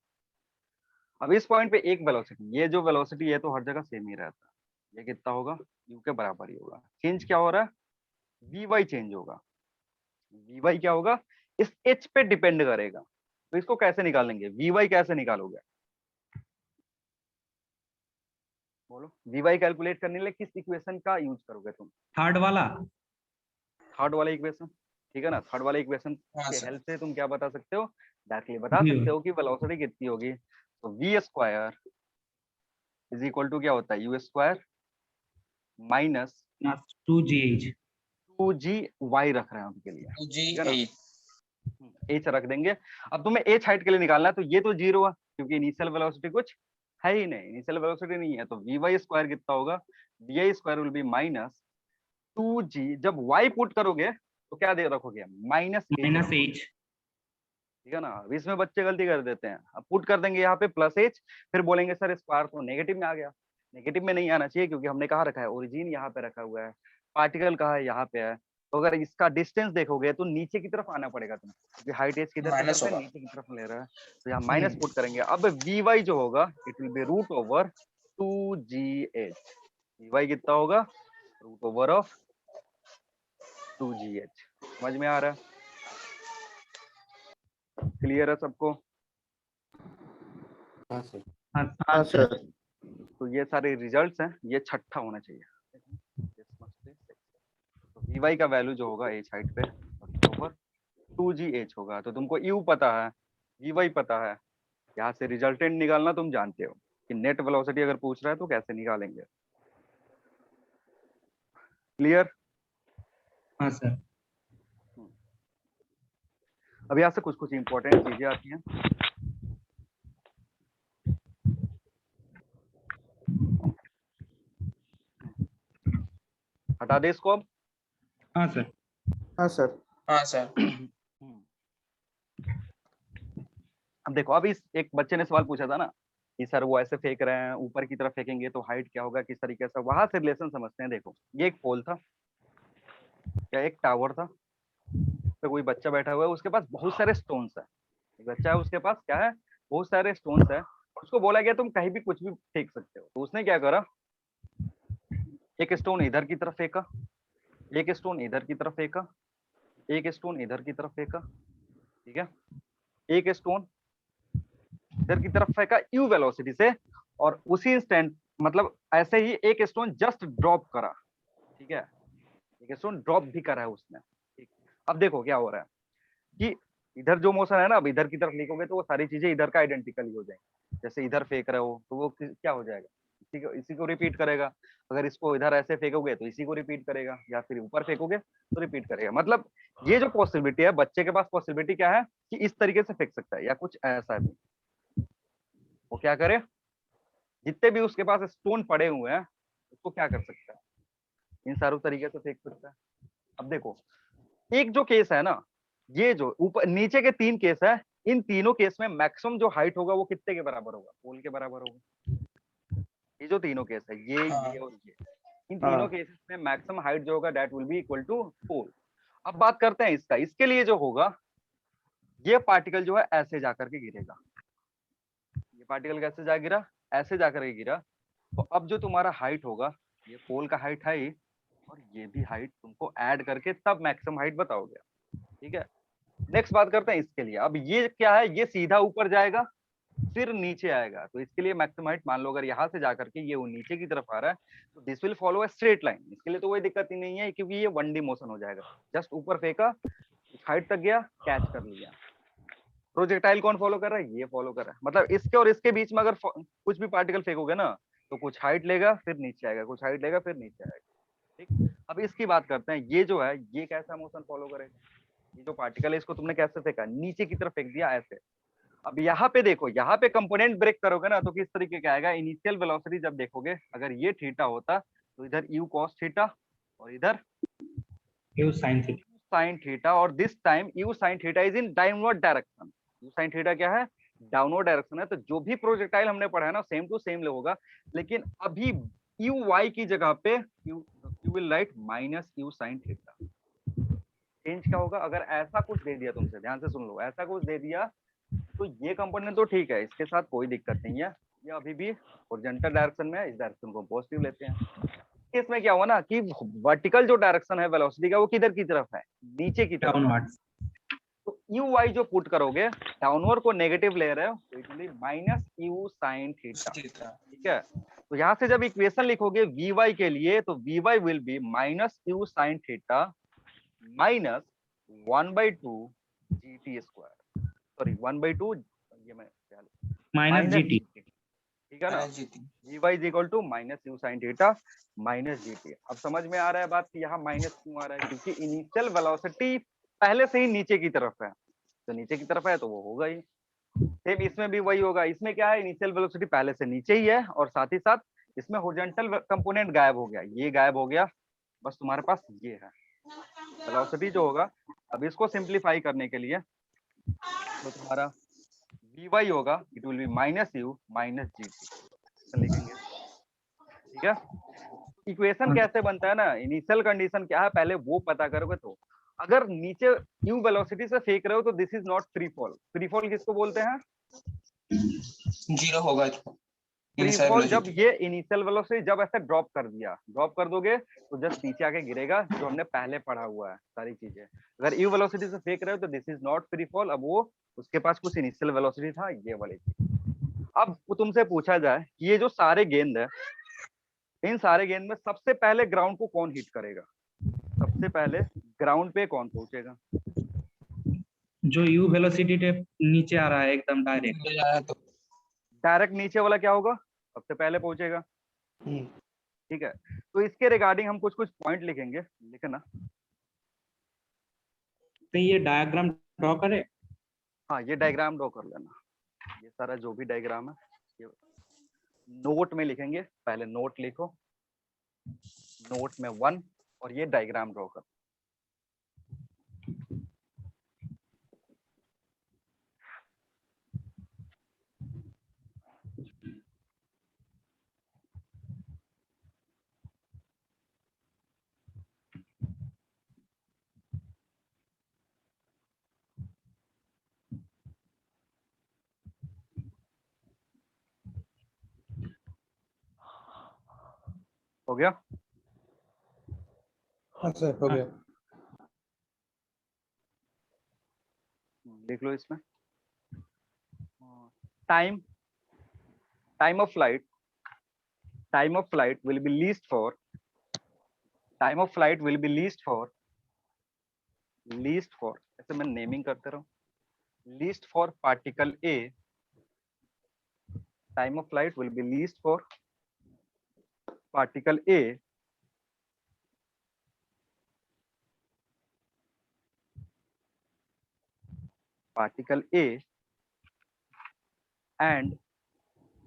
अब इस पॉइंट पे एक वेलोसिटी, ये जो वेलोसिटी है तो हर जगह सेम ही रहता है, ये कितना होगा, u के बराबर ही होगा। चेंज क्या हो रहा है, vy चेंज होगा, vy क्या होगा, इस h पे डिपेंड करेगा। तो इसको कैसे निकालेंगे, vy कैसे निकालोगे, बोलो, vy कैलकुलेट करने के लिए किस इक्वेशन का यूज करोगे तुम, थर्ड वाला। थर्ड वाला इक्वेशन, ठीक है ना, थर्ड वाले इक्वेशन हाँ के सर। हेल्प से तुम क्या बता सकते हो, डायरेक्टली बता View। सकते हो कि वेलोसिटी कितनी होगी। तो v square is equal to क्या होता है, u square minus 2gh। 2g y रख रहे हैं उनके लिए, जी ठीक है ना, एट। h रख देंगे। अब तुम्हें h हाइट के लिए निकालना है, तो ये तो जीरो है क्योंकि इनिशियल वेलोसिटी कुछ है ही नहीं, इनिशियल वेलोसिटी नहीं है, तो vy स्क्वायर कितना होगा, vi square will be -2g, जब y पुट करोगे तो क्या दे रखोगे, -h, ठीक है ना। अब इसमें बच्चे गलती कर देते हैं, अब पुट कर देंगे यहाँ पे +h, फिर बोलेंगे सर स्क्वायर तो नेगेटिव में आ गया, नेगेटिव में नहीं आना चाहिए क्योंकि हमने कहाँ रखा है, ओरिजिन यहाँ पे रखा हुआ है, पार्टिकल कहाँ है, यहाँ पे है। तो अगर इसका डिस्टेंस देखोगे तो नीचे की तरफ आना पड़ेगा तुमको, क्योंकि हाइट एज किधर की माइनस तरफ है, होगा। नीचे की तरफ ले रहा है, तो यहाँ माइनस पुट करेंगे। अब vy जो होगा it will B √2gh, vy कितना होगा, √2gh, समझ में आ रहा है? क्लियर है सबको? हाँ सर। हाँ सर। तो ये सारे रिजल्ट्स हैं, ये छठा होना चाहिए। तो वी का वैल्यू जो होगा एच हाइट पे ओवर 2gh होगा। तो तुमको यू पता है, वी पता है, यहाँ से रिजल्टेंट निकालना तुम जानते हो कि नेट वेलोसिटी अगर पूछ रहा है तो कैसे निकालेंगे। क्लियर? हाँ सर। अब यहाँ से कुछ कुछ इंपॉर्टेंट चीजें आती हैं। हटा दे इसको अब। हाँ सर। हाँ सर। हाँ सर। अब देखो, अब इस एक बच्चे ने सवाल पूछा था ना कि सर वो ऐसे फेंक रहे हैं, ऊपर की तरफ फेंकेंगे तो हाइट क्या होगा, किस तरीके से, वहां से रिलेशन समझते हैं। देखो, ये एक पोल था या एक टावर था, पे कोई बच्चा बैठा हुआ है, उसके पास बहुत सारे स्टोन्स है। एक बच्चा है, उसके पास क्या है, बहुत सारे स्टोन्स है, और उसको बोला गया तुम कहीं भी कुछ भी फेंक सकते हो। तो उसने क्या करा, एक स्टोन इधर की तरफ फेंका, एक स्टोन इधर की तरफ फेंका, एक स्टोन इधर की तरफ फेंका, ठीक है, एक स्टोन इधर की तरफ फेंका यू वेलोसिटी से, और उसी इंस्टेंट मतलब ऐसे ही एक स्टोन जस्ट ड्रॉप करा, ठीक है, एक स्टोन ड्रॉप भी करा है उसने। ठीक, अब देखो क्या हो रहा है कि इधर जो मोशन है ना, अब इधर की तरफ लिखोगे तो वो सारी चीजें इधर का आइडेंटिकल ही हो जाएंगी। जैसे इधर फेंक रहे हो तो वो क्या हो जाएगा, इसी को रिपीट करेगा। अगर इसको इधर ऐसे फेंकोगे तो इसी को रिपीट करेगा, या फिर ऊपर फेंकोगे तो रिपीट करेगा। मतलब ये जो पॉसिबिलिटी है, बच्चे के पास पॉसिबिलिटी क्या है कि इस तरीके से फेंक सकता है या कुछ ऐसा भी। वो क्या करे, जितने भी उसके पास स्टोन पड़े हुए हैं उसको क्या कर सकता है, इन सारों तरीके से फेंक सकता है। अब देखो, एक जो केस है ना, ये जो ऊपर नीचे के 3 केस है, इन तीनों केस में मैक्सिमम जो हाइट होगा वो कितने के बराबर होगा, पोल के बराबर होगा। ये जो तीनों केस है, ये और ये, इन तीनों केसेस में मैक्सिमम हाइट जो होगा that will be equal to pole. अब बात करते हैं इसका, इसके लिए जो होगा, ये पार्टिकल जो है ऐसे जाकर के गिरेगा, ये पार्टिकल कैसे जा गिरा, ऐसे जाकर के गिरा। तो अब जो तुम्हारा हाइट होगा, ये पोल का हाइट है ही, और ये भी हाइट तुमको ऐड करके तब मैक्सिमम हाइट बताओगे, ठीक है। नेक्स्ट बात करते हैं इसके लिए। अब ये क्या है, ये सीधा ऊपर जाएगा फिर नीचे आएगा, तो इसके लिए मैक्सिमम हाइट मान लो अगर यहाँ से जाकर के ये वो नीचे की तरफ आ रहा है तो this will follow a straight line. इसके लिए तो कोई दिक्कत ही नहीं है क्योंकि ये 1D मोशन हो जाएगा। जस्ट ऊपर फेंका, हाइट तक गया, कैच कर लिया। प्रोजेक्टाइल कौन फॉलो कर रहा है, ये फॉलो कर रहा है। मतलब इसके और इसके बीच में अगर कुछ भी पार्टिकल फेंकोगे ना तो कुछ हाइट लेगा फिर नीचे आएगा, कुछ हाइट लेगा फिर नीचे आएगा, ठीक। अब इसकी बात करते हैं, ये जो है ये कैसा मोशन फॉलो करेगा, ये जो पार्टिकल है इसको तुमने कैसे फेंका, नीचे की तरफ फेंक दिया ऐसे। अब यहाँ पे देखो, यहाँ पे कंपोनेंट ब्रेक करोगे ना तो किस तरीके का आएगा, इनिशियल वेलोसिटी जब देखोगे, अगर ये थीटा होता तो इधर यू कॉस थीटा और इधर u sine theta, sine theta, और this time u sine theta is in downward direction. U sine theta क्या है, डाउनवर्ड डायरेक्शन है। तो जो भी प्रोजेक्टाइल हमने पढ़ा है ना सेम टू सेम होगा, लेकिन अभी यू वाई की जगह पे you will write minus u sine theta. Change क्या होगा, अगर ऐसा कुछ दे दिया, तुमसे ध्यान से सुन लो, ऐसा कुछ दे दिया तो ये कंपोनेंट तो ठीक है, इसके साथ कोई दिक्कत नहीं है, ये अभी भी हॉरिजॉन्टल डायरेक्शन में है, इस डायरेक्शन को पॉजिटिव लेते हैं। इसमें क्या हुआ ना कि वर्टिकल जो डायरेक्शन है वेलोसिटी का वो किधर की तरफ है, नीचे की तरफ। डाउनवर्ड्स। तो यू वाई जो पुट करोगे, डाउनवर्ड को नेगेटिव ले रहे हो तो it will be minus u sine theta, ठीक है। तो यहाँ से जब इक्वेशन लिखोगे वी वाई के लिए तो v y will be minus u sine theta minus 1/2 GT square, sorry 1/2, ये मैं माइनस जीटी, ठीक है ना, v y is equal to minus u sine theta minus gt. अब समझ में आ रहा है बात कि यहाँ माइनस क्यों आ रहा है, क्योंकि इनिशियल वेलोसिटी पहले से ही नीचे की तरफ है, तो नीचे की तरफ है तो वो होगा ही। सेम इसमें भी वही होगा, इसमें क्या है, इनिशियल वेलोसिटी पहले से नीचे ही है, और साथ ही साथ इसमें हॉरिजॉन्टल कंपोनेंट गायब हो गया, ये गायब हो गया, बस तुम्हारे पास ये है वेलोसिटी जो होगा। अब इसको सिंप्लीफाई करने के लिए तो तुम्हारा वी वाई होगा, it will be minus you minus g T लिखेंगे, ठीक है। इक्वेशन कैसे बनता है ना, इनिशियल कंडीशन क्या है पहले वो पता करोगे तो। अगर नीचे यू वेलोसिटी से फेंक रहे हो तो this is not free fall. Free fall किसको बोलते हैं, जीरो होगा, फ्री Initial फॉल जब velocity. ये इनिशियल वेलोसिटी जब ऐसे ड्रॉप कर दिया, ड्रॉप कर दोगे तो जस्ट नीचे आके गिरेगा, जो हमने पहले पढ़ा हुआ है सारी चीजें। अगर यू वेलोसिटी से फेंक रहे हो तो this is not free fall, अब वो उसके पास कुछ इनिशियल वेलोसिटी था, ये वाली चीज। अब वो तुमसे पूछा जाए कि ये जो सारे गेंद है, इन सारे गेंद में सबसे पहले ग्राउंड को कौन हिट करेगा, सबसे पहले ग्राउंड पे कौन पहुंचेगा? जो यू वेलोसिटी नीचे आ रहा है एकदम डायरेक्ट। नीचे जाए तो डायरेक्ट नीचे वाला क्या होगा, सबसे पहले पहुंचेगा। ठीक है, तो इसके रिगार्डिंग हम कुछ कुछ पॉइंट लिखेंगे, लिखना। तो ये डायग्राम ड्रॉ करे। हाँ, ये डायग्राम ड्रॉ कर लेना, ये सारा जो भी डायग्राम है ये नोट में लिखेंगे। पहले नोट लिखो, नोट में 1 और ये डायग्राम ड्रॉ कर। हो गया? हाँ सर हो गया। देख लो इसमें time, time of flight, time of flight will be least for, time of flight will be least for, least for, ऐसे मैं नेमिंग करते रहूं, least for particle A, time of flight will be least for particle A particle A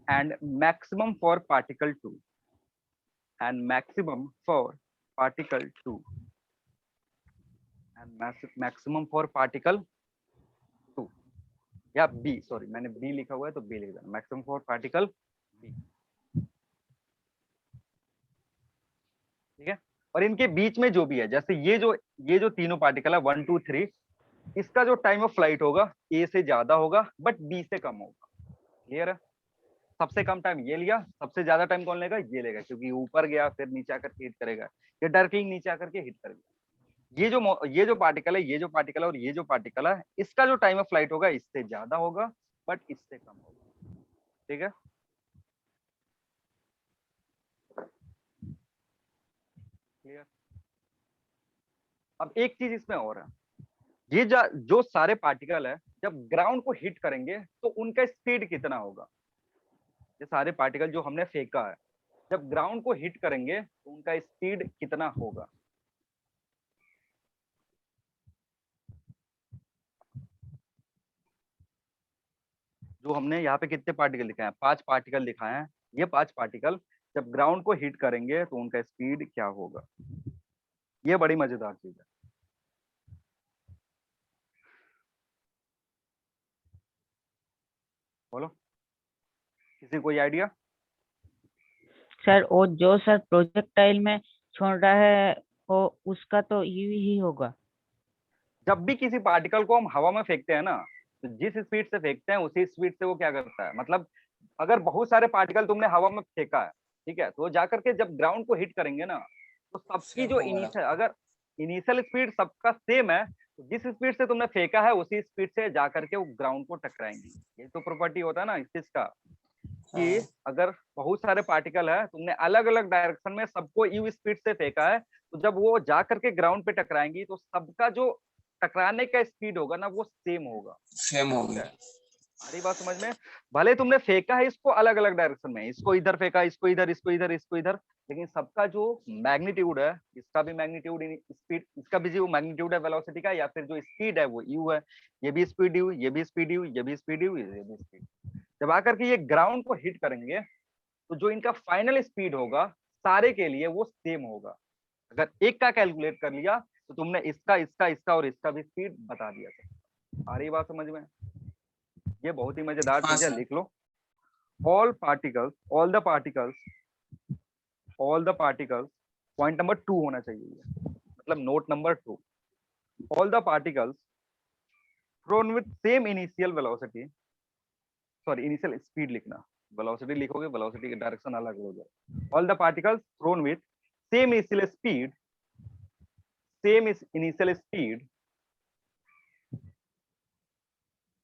and maximum for particle 2, and maximum for particle 2, and maximum for particle 2 या B, सॉरी मैंने B लिखा हुआ है तो B लिख देना, maximum for particle B। ठीक है, और इनके बीच में जो भी है, जैसे ये जो तीनों पार्टिकल है 1 2 3, इसका जो टाइम ऑफ फ्लाइट होगा ए से ज्यादा होगा बट बी से कम होगा। क्लियर है? सबसे कम टाइम ये लिया, सबसे ज्यादा टाइम कौन लेगा, ये लेगा, क्योंकि ऊपर गया फिर नीचे आकर हिट करेगा, ये डायरेक्टली नीचे आकर के हिट करेगा। ये जो पार्टिकल है, ये जो पार्टिकल है और ये जो पार्टिकल है, इसका जो टाइम ऑफ फ्लाइट होगा इससे ज्यादा होगा बट इससे कम होगा। ठीक है, क्लियर? अब एक चीज इसमें और है, ये जो सारे पार्टिकल है जब ग्राउंड को हिट करेंगे तो उनका स्पीड कितना होगा, ये सारे पार्टिकल जो हमने फेंका है जब ग्राउंड को हिट करेंगे तो उनका स्पीड कितना होगा? जो हमने यहाँ पे कितने पार्टिकल दिखाए हैं, 5 पार्टिकल दिखाए हैं, ये 5 पार्टिकल जब ग्राउंड को हिट करेंगे तो उनका स्पीड क्या होगा? ये बड़ी मजेदार चीज है। बोलो, किसी कोई आइडिया? सर वो जो सर प्रोजेक्टाइल में छोड़ रहा है वो उसका तो यू ही होगा। जब भी किसी पार्टिकल को हम हवा में फेंकते हैं ना, तो जिस स्पीड से फेंकते हैं उसी स्पीड से वो क्या करता है, मतलब अगर बहुत सारे पार्टिकल तुमने हवा में फेंका है, ठीक है, तो जाकर के जब ग्राउंड को हिट करेंगे ना, तो सबकी जो इनिशियल, अगर इनिशियल स्पीड सबका सेम है तो जिस स्पीड से तुमने फेंका है उसी स्पीड से जाकर के वो ग्राउंड को टकराएंगी। ये तो प्रॉपर्टी होता है ना इस चीज का, कि अगर बहुत सारे पार्टिकल है, तुमने अलग अलग डायरेक्शन में सबको यू स्पीड से फेंका है, तो जब वो जा करके ग्राउंड पे टकराएंगी तो सबका जो टकराने का स्पीड होगा ना वो सेम होगा। सेम हो गया। सारी बात समझ में? भले तुमने फेंका है इसको अलग अलग डायरेक्शन में, इसको इधर फेंका, इसको इधर, इसको इधर, इसको इधर, लेकिन सबका जो मैग्नीट्यूड है, इसका भी मैग्नीट्यूड स्पीड, इसका भी जो मैग्नीट्यूड है वेलोसिटी का या फिर जो स्पीड है वो यू है, ये भी स्पीड यू, ये भी स्पीड यू, ये भी स्पीड यू, ये भी स्पीड। जब आकर के ये ग्राउंड को हिट करेंगे तो जो इनका फाइनल स्पीड होगा सारे के लिए वो सेम होगा। अगर एक का कैलकुलेट कर लिया तो तुमने इसका इसका इसका और इसका भी स्पीड बता दिया था। आ रही बात समझ में? ये बहुत ही मजेदार चीज है, लिख लो। All particles, all the particles, point number 2 होना चाहिए ये, मतलब note number 2, all the particles thrown with same initial velocity, sorry initial speed लिखना, वेलोसिटी लिखोगे, वेलोसिटी की डायरेक्शन अलग हो जाए। All the particles thrown with same initial speed, same initial speed,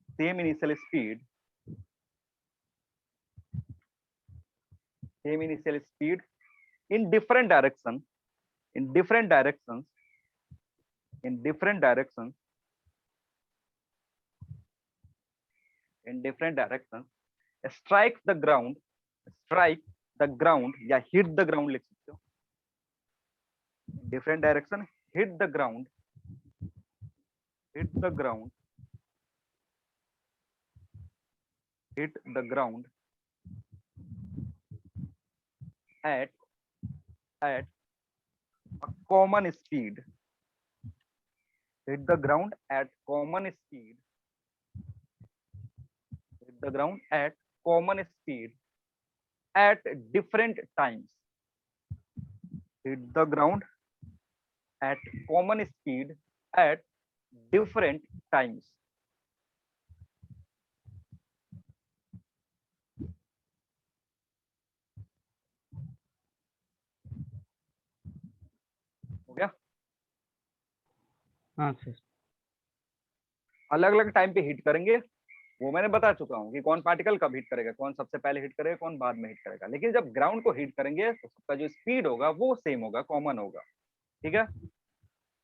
same initial speed, same initial speed in different direction, in different directions, in different directions, in different directions, strike the ground, strike the ground या hit the ground लिख सकते हो। different direction, hit the ground, hit the ground, hit the ground at a common speed, hit the ground at common speed, hit the ground at common speed at different times, hit the ground at common speed at different times. हो गया? हाँ सर। अलग अलग टाइम पे हिट करेंगे, वो मैंने बता चुका हूँ कि कौन पार्टिकल कब हिट करेगा, कौन सबसे पहले हिट करेगा, कौन बाद में हिट करेगा। लेकिन जब ग्राउंड को हिट करेंगे तो सबका जो स्पीड होगा वो सेम होगा, कॉमन होगा। ठीक है,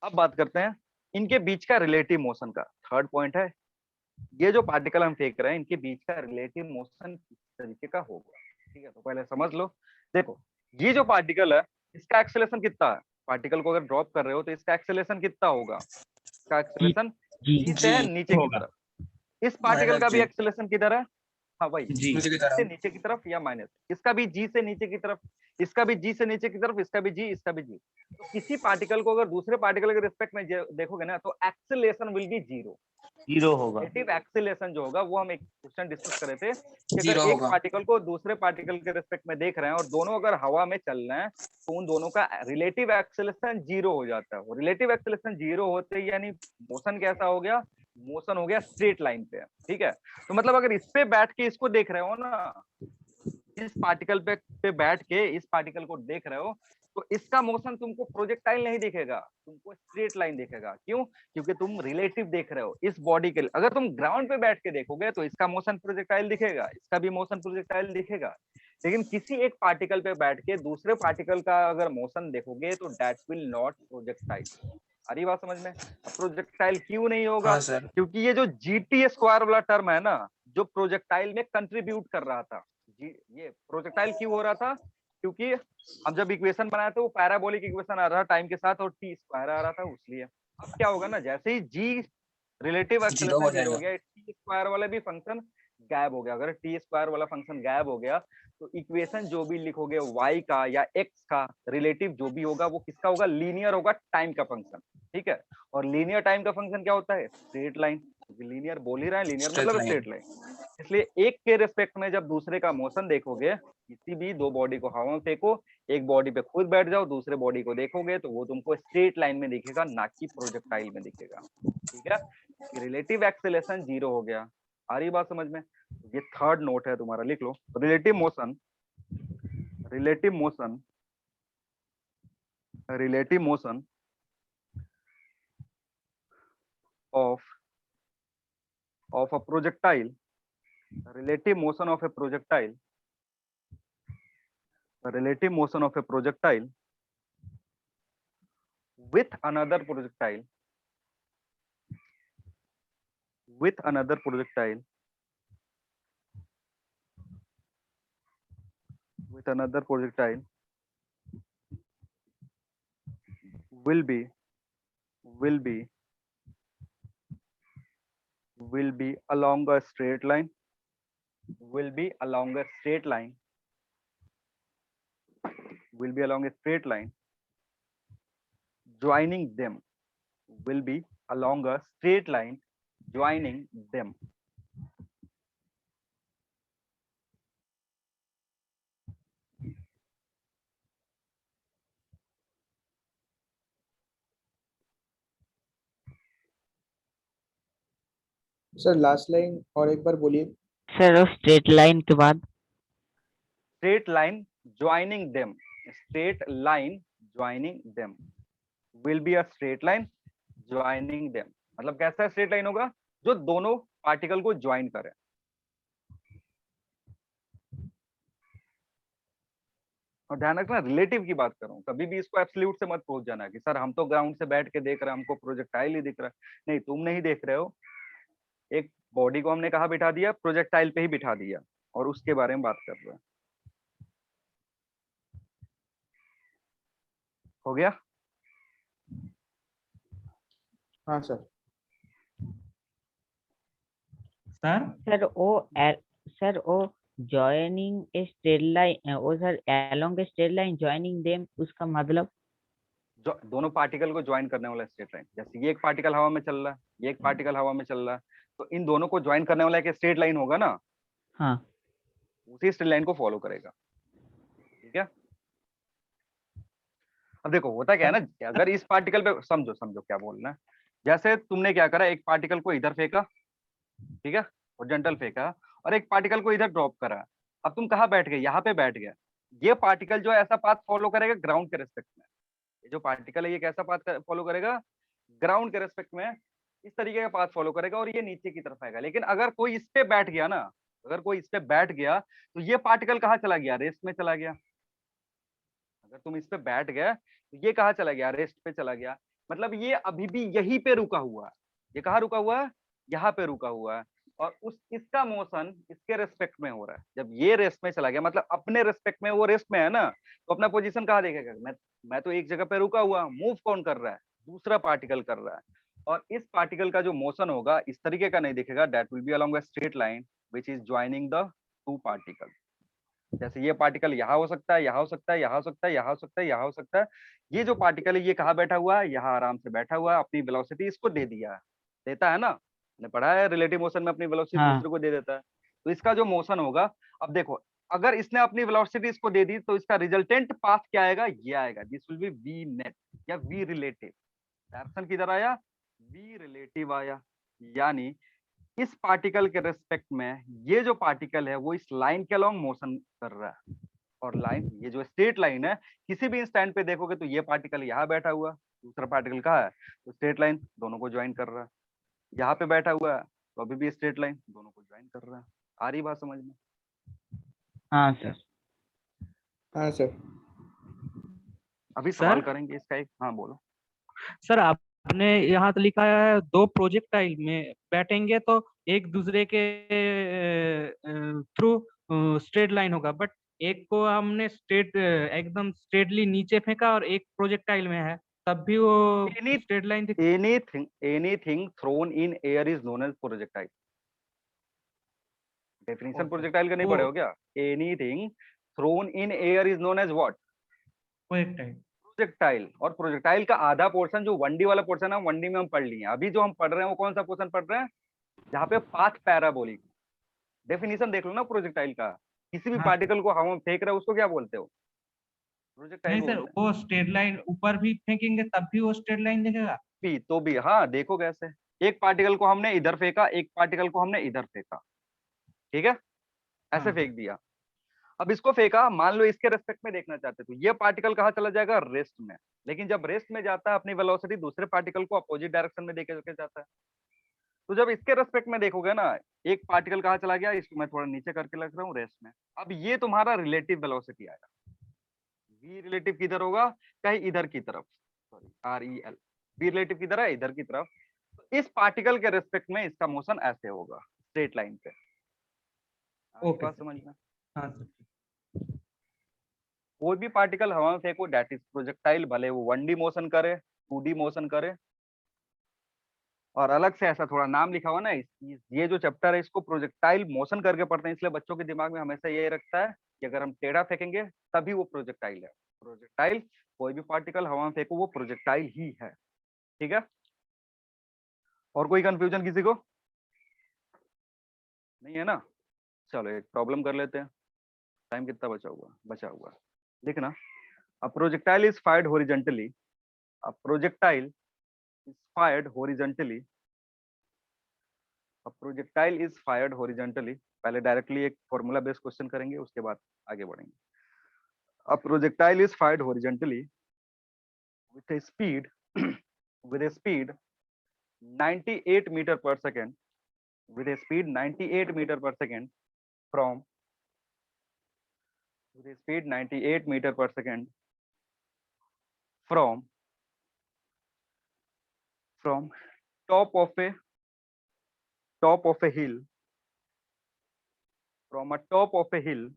अब बात करते हैं इनके बीच का रिलेटिव मोशन का। थर्ड पॉइंट है, ये जो पार्टिकल हम फेंक रहे हैं इनके बीच का रिलेटिव मोशन किस तरीके का होगा। ठीक है, तो पहले समझ लो। देखो, ये जो पार्टिकल है इसका एक्सेलरेशन कितना है, पार्टिकल को अगर ड्रॉप कर रहे हो तो इसका एक्सेलरेशन कितना होगा, इसका एक्सेलरेशन जी से है नीचे की तरफ। इस पार्टिकल का भी एक्सेलरेशन किधर है, हाँ भाई जी से नीचे की तरफ या माइनस, इसका भी जी से नीचे की तरफ, इसका भी जी से नीचे की तरफ, इसका भी जी, इसका भी जी। तो किसी पार्टिकल को अगर दूसरे पार्टिकल के रिस्पेक्ट में देखोगे ना तो acceleration will be zero, zero होगा। रिलेटिव एक्सेलरेशन जो होगा वो हम एक क्वेश्चन डिस्कस कर रहे थे कि अगर एक पार्टिकल को दूसरे पार्टिकल के रिस्पेक्ट में देख रहे हैं और दोनों अगर हवा में चल रहे हैं तो उन दोनों का रिलेटिव एक्सेलरेशन जीरो हो जाता है। रिलेटिव एक्सेलरेशन जीरो होते ही यानी मोशन कैसा हो गया, मोशन हो गया स्ट्रेट लाइन पे। ठीक है, तो मतलब अगर इस पे बैठ के इसको देख रहे हो ना, इस पार्टिकल पे बैठ के इस पार्टिकल को देख रहे हो तो इसका मोशन तुमको प्रोजेक्टाइल नहीं दिखेगा, तुमको स्ट्रेट लाइन दिखेगा। क्यों? क्योंकि तुम रिलेटिव देख रहे हो इस बॉडी के लिए। अगर तुम ग्राउंड पे बैठ के देखोगे तो इसका मोशन प्रोजेक्टाइल दिखेगा, इसका भी मोशन प्रोजेक्टाइल दिखेगा। लेकिन किसी एक पार्टिकल पे बैठ के दूसरे पार्टिकल का अगर मोशन देखोगे तो दैट विल नॉट प्रोजेक्टाइल। आ रही बात समझ में? प्रोजेक्टाइल क्यों नहीं होगा? हाँ सर। क्योंकि ये जो जीटी स्क्वायर वाला टर्म है ना, जो प्रोजेक्टाइल में कंट्रीब्यूट कर रहा था, ये प्रोजेक्टाइल क्यों हो रहा था? क्योंकि हम जब इक्वेशन बनाए थे वो पैराबोलिक इक्वेशन आ रहा था टाइम के साथ और टी स्क्वायर आ रहा था, उसलिए। अब क्या होगा ना, जैसे ही जी रिलेटिव एक्सेलरेशन जीरो हो गया, टी स्क्वायर वाला भी फंक्शन गायब हो गया। अगर टी स्क्वायर वाला फंक्शन गायब हो गया तो इक्वेशन जो भी लिखोगे y का या x का रिलेटिव जो भी होगा वो किसका होगा, लीनियर होगा, टाइम का फंक्शन। ठीक है, और लीनियर टाइम का फंक्शन क्या होता है, स्ट्रेट लाइन। लीनियर बोल ही रहा है, लीनियर मतलब स्ट्रेट लाइन। इसलिए एक के रिस्पेक्ट में जब दूसरे का मोशन देखोगे, किसी भी दो बॉडी को हवा में फेंको, एक बॉडी पे खुद बैठ जाओ, दूसरे बॉडी को देखोगे तो वो तुमको स्ट्रेट लाइन में दिखेगा, ना कि प्रोजेक्टाइल में दिखेगा। ठीक है, रिलेटिव एक्सेलरेशन जीरो हो गया। आ रही बात समझ में? ये थर्ड नोट है तुम्हारा, लिख लो। Relative motion, relative motion, relative motion of a projectile, relative motion of a projectile, relative motion of a projectile with another projectile, with another projectile, with another projectile will be along a straight line, will be along a straight line, will be along a straight line, joining them, will be along a straight line, joining them. Sir last line और एक बार बोलिए। सर स्ट्रेट लाइन के बाद straight line joining them, straight line joining them will be a straight line joining them। मतलब कैसा स्ट्रेट लाइन होगा? जो दोनों पार्टिकल को ज्वाइन करे। और ध्यान रखना, रिलेटिव की बात करूं, कभी भी इसको एब्सोल्यूट से मत पहुंच जाना कि सर हम तो ग्राउंड से बैठ के देख रहे हैं, हमको प्रोजेक्टाइल ही दिख रहा है। नहीं, तुम नहीं देख रहे हो। एक बॉडी को हमने कहा बिठा दिया? प्रोजेक्टाइल पे ही बिठा दिया, और उसके बारे में बात कर रहे हैं। हो गया? हाँ सर। सर सर वो जॉइनिंग ए स्ट्रेट लाइन, वो sir along a straight line joining them, उसका मतलब दोनों पार्टिकल को ज्वाइन करने वाला स्ट्रेट लाइन। जैसे ये एक पार्टिकल हवा में चल रहा है, ये एक पार्टिकल हवा में चल रहा है, तो इन दोनों को ज्वाइन करने वाला एक स्ट्रेट लाइन होगा ना। हाँ, उसी स्ट्रेट लाइन को फॉलो करेगा। ठीक है? अब देखो होता क्या है ना, अगर इस पार्टिकल पे समझो क्या बोलना है। जैसे तुमने क्या करा, एक पार्टिकल को इधर फेंका, ठीक है, हॉरिजॉन्टल फेंका, और एक पार्टिकल को इधर ड्रॉप करा। अब तुम कहाँ बैठ गए? यहाँ पे बैठ गए। ये पार्टिकल जो है ऐसा पाथ फॉलो करेगा ग्राउंड के रेस्पेक्ट में। ये जो पार्टिकल है ये कैसा पाथ फॉलो करेगा? ग्राउंड के रेस्पेक्ट में इस तरीके का पाथ फॉलो करेगा, और ये नीचे की तरफ आएगा। लेकिन अगर कोई इस पे बैठ गया ना, अगर कोई इस पे बैठ गया, तो ये पार्टिकल कहाँ चला गया? रेस्ट में चला गया। अगर तुम इस पे बैठ गए तो ये कहाँ चला गया? रेस्ट पे चला गया। मतलब ये अभी भी यहीं पे रुका हुआ है। ये कहाँ रुका हुआ है? यहाँ पे रुका हुआ है। और इसका मोशन इसके रेस्पेक्ट में हो रहा है। जब ये रेस्ट में चला गया, मतलब अपने रेस्पेक्ट में, वो रेस्ट में है ना, तो अपना पोजीशन कहाँ देखेगा? मैं तो एक जगह पे रुका हुआ, मूव कौन कर रहा है? दूसरा पार्टिकल कर रहा है। और इस पार्टिकल का जो मोशन होगा इस तरीके का नहीं दिखेगा, that will B along a straight line which is joining the two particle. जैसे ये पार्टिकल यहाँ हो सकता है, यहाँ हो सकता है, यहाँ हो सकता है, यहाँ हो सकता है, यहाँ हो सकता है। ये जो पार्टिकल है ये कहाँ बैठा हुआ है? यहाँ आराम से बैठा हुआ है। अपनी वेलोसिटी इसको दे दिया है, देता है ना, हमने पढ़ा है रिलेटिव मोशन में अपनी वेलोसिटी हाँ। दूसरे को दे देता है। तो इसका जो मोशन होगा, अब देखो, अगर इसने अपनी वेलोसिटी इसको दे दी तो इसका रिजल्टेंट पाथ क्या आएगा? ये आएगा, this will B V net या वी रिलेटिव। डायरेक्शन किधर आया? वी रिलेटिव आया। यानी इस पार्टिकल के रेस्पेक्ट में ये जो पार्टिकल है वो इस लाइन के अलोंग मोशन कर रहा है। और लाइन, ये जो स्ट्रेट लाइन है, किसी भी इंस्टेंट पे देखोगे तो ये पार्टिकल यहाँ बैठा हुआ, दूसरा पार्टिकल कहाँ है? तो स्ट्रेट लाइन दोनों को ज्वाइन कर रहा है। यहाँ पे बैठा हुआ है तो अभी भी स्ट्रेट लाइन दोनों को ज्वाइन कर रहा है। आ रही बात समझ में? हाँ सर। हाँ सर। अभी सवाल सर? करेंगे इसका एक। हाँ बोलो। सर आपने यहाँ तो लिखा है दो प्रोजेक्टाइल में बैठेंगे तो एक दूसरे के थ्रू स्ट्रेट लाइन होगा, बट एक को हमने स्ट्रेट एकदम स्ट्रेटली नीचे फेंका और एक प्रोजेक्टाइल में है, तब भी वो स्ट्रेट लाइन थी। Anything thrown in air is known as projectile. Definition projectile का नहीं पढ़े हो क्या? Anything thrown in air is known as what? Projectile. Projectile. और प्रोजेक्टाइल का आधा पोर्शन जो 1D वाला पोर्शन है, 1D में हम पढ़ लिए। अभी जो हम पढ़ रहे हैं वो कौन सा पोर्शन पढ़ रहे हैं? जहाँ पे पाथ पैराबोलिक। डेफिनेशन देख लो ना प्रोजेक्टाइल का। किसी भी हाँ। पार्टिकल को हवा में फेंक रहे हो उसको क्या बोलते हो? प्रोजेक्टाइल नहीं सर, बोलते हैं। वो स्ट्रेट लाइन ऊपर भी फेंकेंगे तब भी वो स्ट्रेट लाइन दिखेगा। तो भी हाँ, देखो कैसे, एक पार्टिकल को हमने इधर फेंका, एक पार्टिकल को हमने इधर फेंका, ठीक है, ऐसे हाँ। फेंक दिया। अब इसको फेंका, मान लो इसके रेस्पेक्ट में देखना चाहते तो ये पार्टिकल कहाँ चला जाएगा? रेस्ट में। लेकिन जब रेस्ट में जाता है अपनी वेलोसिटी दूसरे पार्टिकल को अपोजिट डायरेक्शन में देके जाता है। तो जब इसके रेस्पेक्ट में देखोगे ना, एक पार्टिकल कहाँ चला गया? इसको मैं थोड़ा नीचे करके लग रहा हूँ, रेस्ट में। अब ये तुम्हारा रिलेटिव वेलोसिटी आएगा। वी रिलेटिव किधर होगा? कहीं इधर की तरफ, सॉरी REL। वी रिलेटिव किधर है? इधर की तरफ। तो इस पार्टिकल के रेस्पेक्ट में इसका मोशन ऐसे होगा, स्ट्रेट लाइन पे। ओके बात समझ में? हाँ सर। कोई भी पार्टिकल हवा में फेंको, दैट इज प्रोजेक्टाइल, भले वो 1D मोशन करे, 2D मोशन करे। और अलग से ऐसा थोड़ा नाम लिखा हुआ ना, ये जो चैप्टर है इसको प्रोजेक्टाइल मोशन करके पढ़ते हैं, इसलिए बच्चों के दिमाग में हमेशा ये रखता है कि अगर हम टेढ़ा फेंकेंगे तभी वो प्रोजेक्टाइल है। प्रोजेक्टाइल, कोई भी पार्टिकल हवा में फेंको वो प्रोजेक्टाइल ही है। ठीक है? और कोई कंफ्यूजन किसी को नहीं है ना? चलो एक प्रॉब्लम कर लेते हैं। टाइम कितना बचा हुआ है देखना। A projectile is fired horizontally, a projectile is fired horizontally A projectile is fired horizontally. पहले डायरेक्टली एक फॉर्मूला बेस्ड क्वेश्चन करेंगे, उसके बाद आगे बढ़ेंगे. A projectile is fired horizontally with a speed with a speed 98 meter per second with a speed 98 meter per second from with a speed 98 meter per second from top of a hill from a top of a hill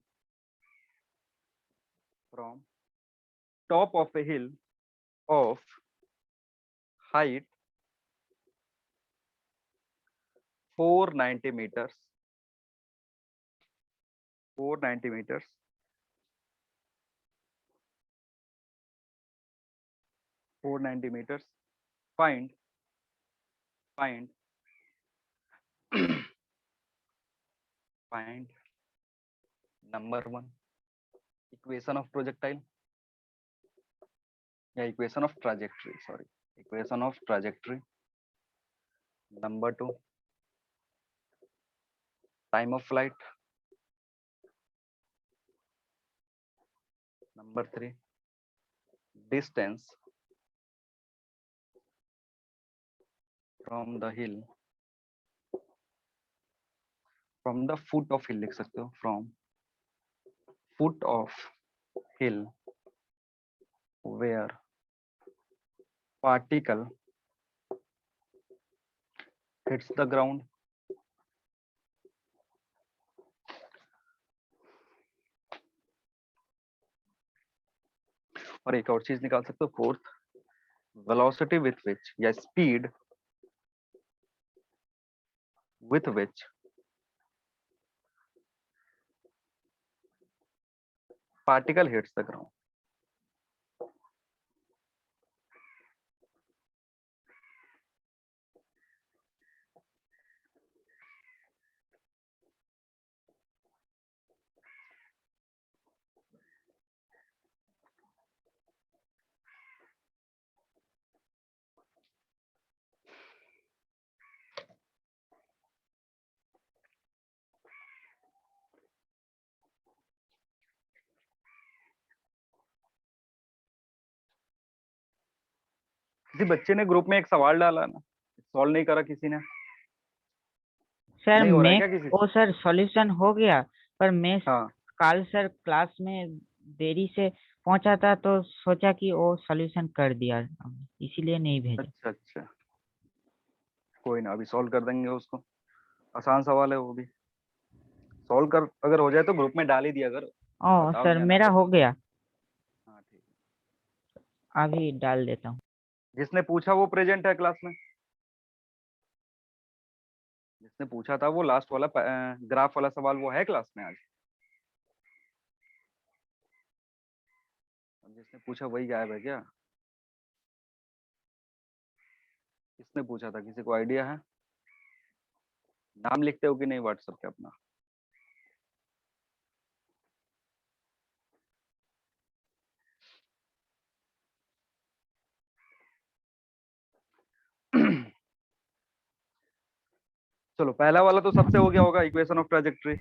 from top of a hill of height 490 meters 490 meters find find number 1 equation of projectile equation of trajectory, equation of trajectory. Number 2 time of flight. Number 3 distance from the hill, from the foot of hill लिख सकते हो, from foot of hill where particle hits the ground. और एक और चीज निकाल सकते हो, फोर्थ वेलोसिटी विथ विच या speed with which particle hits the ground. किसी बच्चे ने ग्रुप में एक सवाल डाला ना, सॉल्व नहीं करा किसी ने, सर नहीं हो रहा है मैं क्या किसी से? वो सर सॉल्यूशन हो गया, पर मैं हाँ कल सर क्लास में देरी से पहुंचा था तो सोचा कि वो सॉल्यूशन कर दिया, इसीलिए नहीं भेजा. अच्छा अच्छा, कोई ना, अभी सॉल्व कर देंगे उसको, आसान सवाल है वो भी. सॉल्व कर अगर हो जाए तो ग्रुप में डाल ही दिया अगर. ओ बताओ सर या मेरा ना. हो गया, हाँ ठीक है. अभी डाल देता हूँ. जिसने पूछा वो प्रेजेंट है क्लास में? जिसने पूछा था वो लास्ट वाला ग्राफ वाला सवाल वो है क्लास में आज? जिसने पूछा वही गायब है क्या? किसने पूछा था, किसी को आइडिया है? नाम लिखते हो कि नहीं व्हाट्सएप पे अपना? चलो पहला वाला तो सबसे हो गया होगा, equation of trajectory.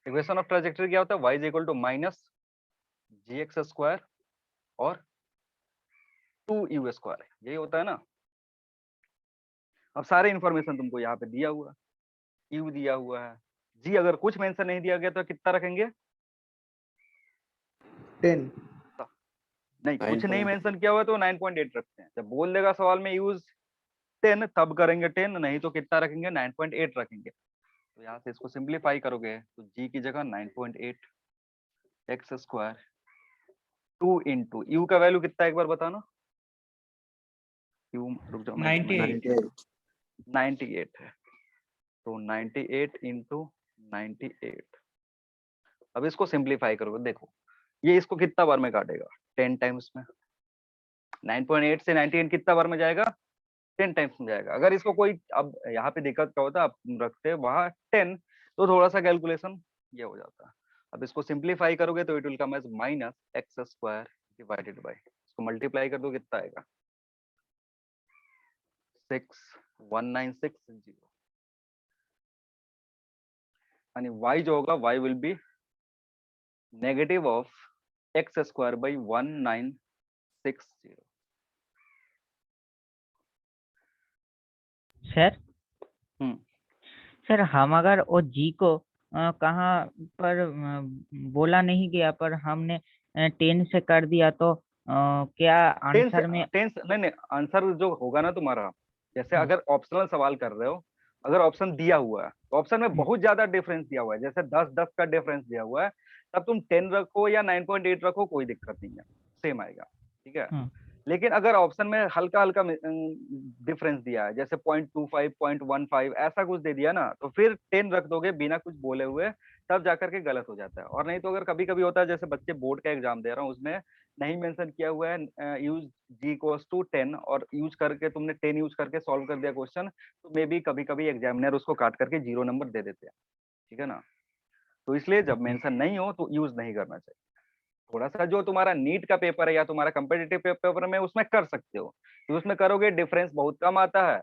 Equation of trajectory क्या होता है? y is equal to minus gx square और 2u स्क्वायर, यही होता है ना. अब सारे इंफॉर्मेशन तुमको यहाँ पे दिया हुआ है, u दिया हुआ है, g अगर कुछ मेंशन नहीं दिया गया तो कितना रखेंगे? 10. नहीं, कुछ नहीं मेंशन किया हुआ तो 9.8 रखते हैं. जब बोल देगा सवाल में यूज 10 तब करेंगे 10, नहीं तो कितना रखेंगे? 9.8 रखेंगे. तो यहाँ से इसको सिंप्लीफाई करोगे तो g की जगह 9.8 x स्क्वायर 2 इंटू u का वैल्यू कितना है एक बार बताना. u रुक जाओ, 98 है तो 98 इंटू 98. अब इसको सिंप्लीफाई करोगे, देखो ये इसको कितना बार में काटेगा? 10 टाइम्स में. 9.8 से 98 कितना बार में जाएगा? 10 टाइम्स में जाएगा. अगर इसको कोई अब यहाँ पे दिक्कत क्या होता है, आप रखते हैं वहां 10 तो थोड़ा सा कैलकुलेशन ये हो जाता है. अब इसको सिंप्लीफाई करोगे तो it will come as minus x square divided by, इसको मल्टीप्लाई कर दो कितना आएगा 61960 यानी y जो होगा y will be negative of x square by 1960। Sir hmm. Sir हम अगर वो जी को कहाँ पर बोला नहीं गया पर हमने 10 से कर दिया तो क्या आंसर में नहीं आंसर जो होगा ना तुम्हारा, जैसे हाँ। अगर ऑप्शनल सवाल कर रहे हो, अगर ऑप्शन दिया हुआ है तो ऑप्शन में बहुत ज्यादा डिफरेंस दिया हुआ है, जैसे 10-10 का डिफरेंस दिया हुआ है, तब तुम 10 रखो या 9.8 रखो कोई दिक्कत नहीं है, सेम आएगा, ठीक है। हाँ। लेकिन अगर ऑप्शन में हल्का हल्का डिफरेंस दिया है, जैसे 0.25 0.15 ऐसा कुछ दे दिया ना, तो फिर 10 रख दोगे बिना कुछ बोले हुए, तब जाकर के गलत हो जाता है। और नहीं तो अगर कभी कभी होता है, जैसे बच्चे बोर्ड का एग्जाम दे रहा हूँ उसमें नहीं मेंशन किया हुआ है यूज जी इक्वल्स टू 10 और यूज करके तुमने 10 यूज करके सॉल्व कर दिया क्वेश्चन, तो मे बी कभी कभी एग्जामिनर उसको काट करके 0 नंबर दे देते हैं, ठीक है ना। तो इसलिए जब मेंशन नहीं हो तो यूज नहीं करना चाहिए। थोड़ा सा जो तुम्हारा नीट का पेपर है या तुम्हारा कंपिटिटिव पेपर में उसमें कर सकते हो, तो उसमें करोगे डिफरेंस बहुत कम आता है,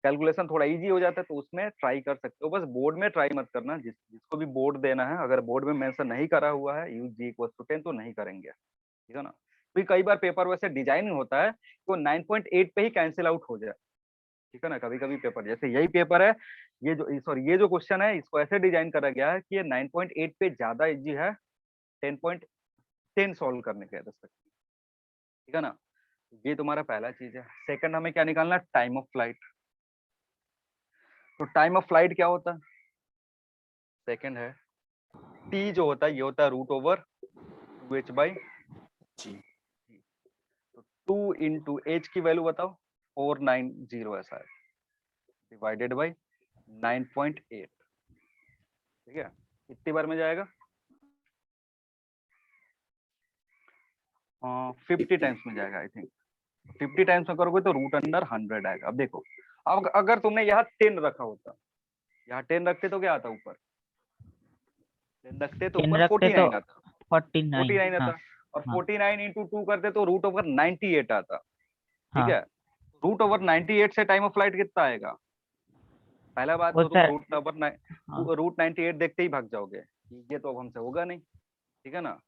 कैलकुलेशन थोड़ा इजी हो जाता है, तो उसमें ट्राई कर सकते हो। बस बोर्ड में ट्राई मत करना, जिसको भी बोर्ड देना है, अगर बोर्ड में मेंशन नहीं करा हुआ है यूज जी इक्वल्स टू 10 तो नहीं करेंगे, ठीक है ना। क्योंकि कई बार पेपर वैसे डिजाइन होता है तो 9.8 पे ही कैंसिल आउट हो जाए, ठीक है ना। कभी कभी पेपर, जैसे यही पेपर है, ये जो क्वेश्चन है इसको ऐसे डिजाइन करा गया है कि ये 9.8 पे ज्यादा इजी है 10.10 सॉल्व करने के रिस्पेक्ट, ठीक है ना। ये तुम्हारा पहला चीज है। सेकंड हमें क्या निकालना है, टाइम ऑफ फ्लाइट। तो टाइम ऑफ फ्लाइट क्या होता है, सेकंड है टी जो होता है ये होता है रूट ओवर 2h बाई जी। तो 2 इंटू एच की वैल्यू बताओ 490 ऐसा है, डिवाइडेड बाई 9.8, ठीक है। कितनी बार में जाएगा, 50 टाइम्स में जाएगा आई थिंक। 50 टाइम्स में करोगे तो रूट अंडर 100 आएगा। अब देखो, अब अगर तुमने यहाँ 10 रखा होता, यहाँ 10 रखते तो क्या आता ऊपर, 10 रखते तो 10 ऊपर रखते 49 तो आता, 49 49 हाँ आता, और हाँ 49 इंटू 2 करते तो रूट ओवर 98 आता, ठीक हाँ। है। रूट ओवर 98 से टाइम ऑफ फ्लाइट कितना आएगा, पहला बात वो तो तुम सर हाँ, रूट 98 देखते ही भाग जाओगे, ये तो अब हमसे होगा नहीं, ठीक है ना। और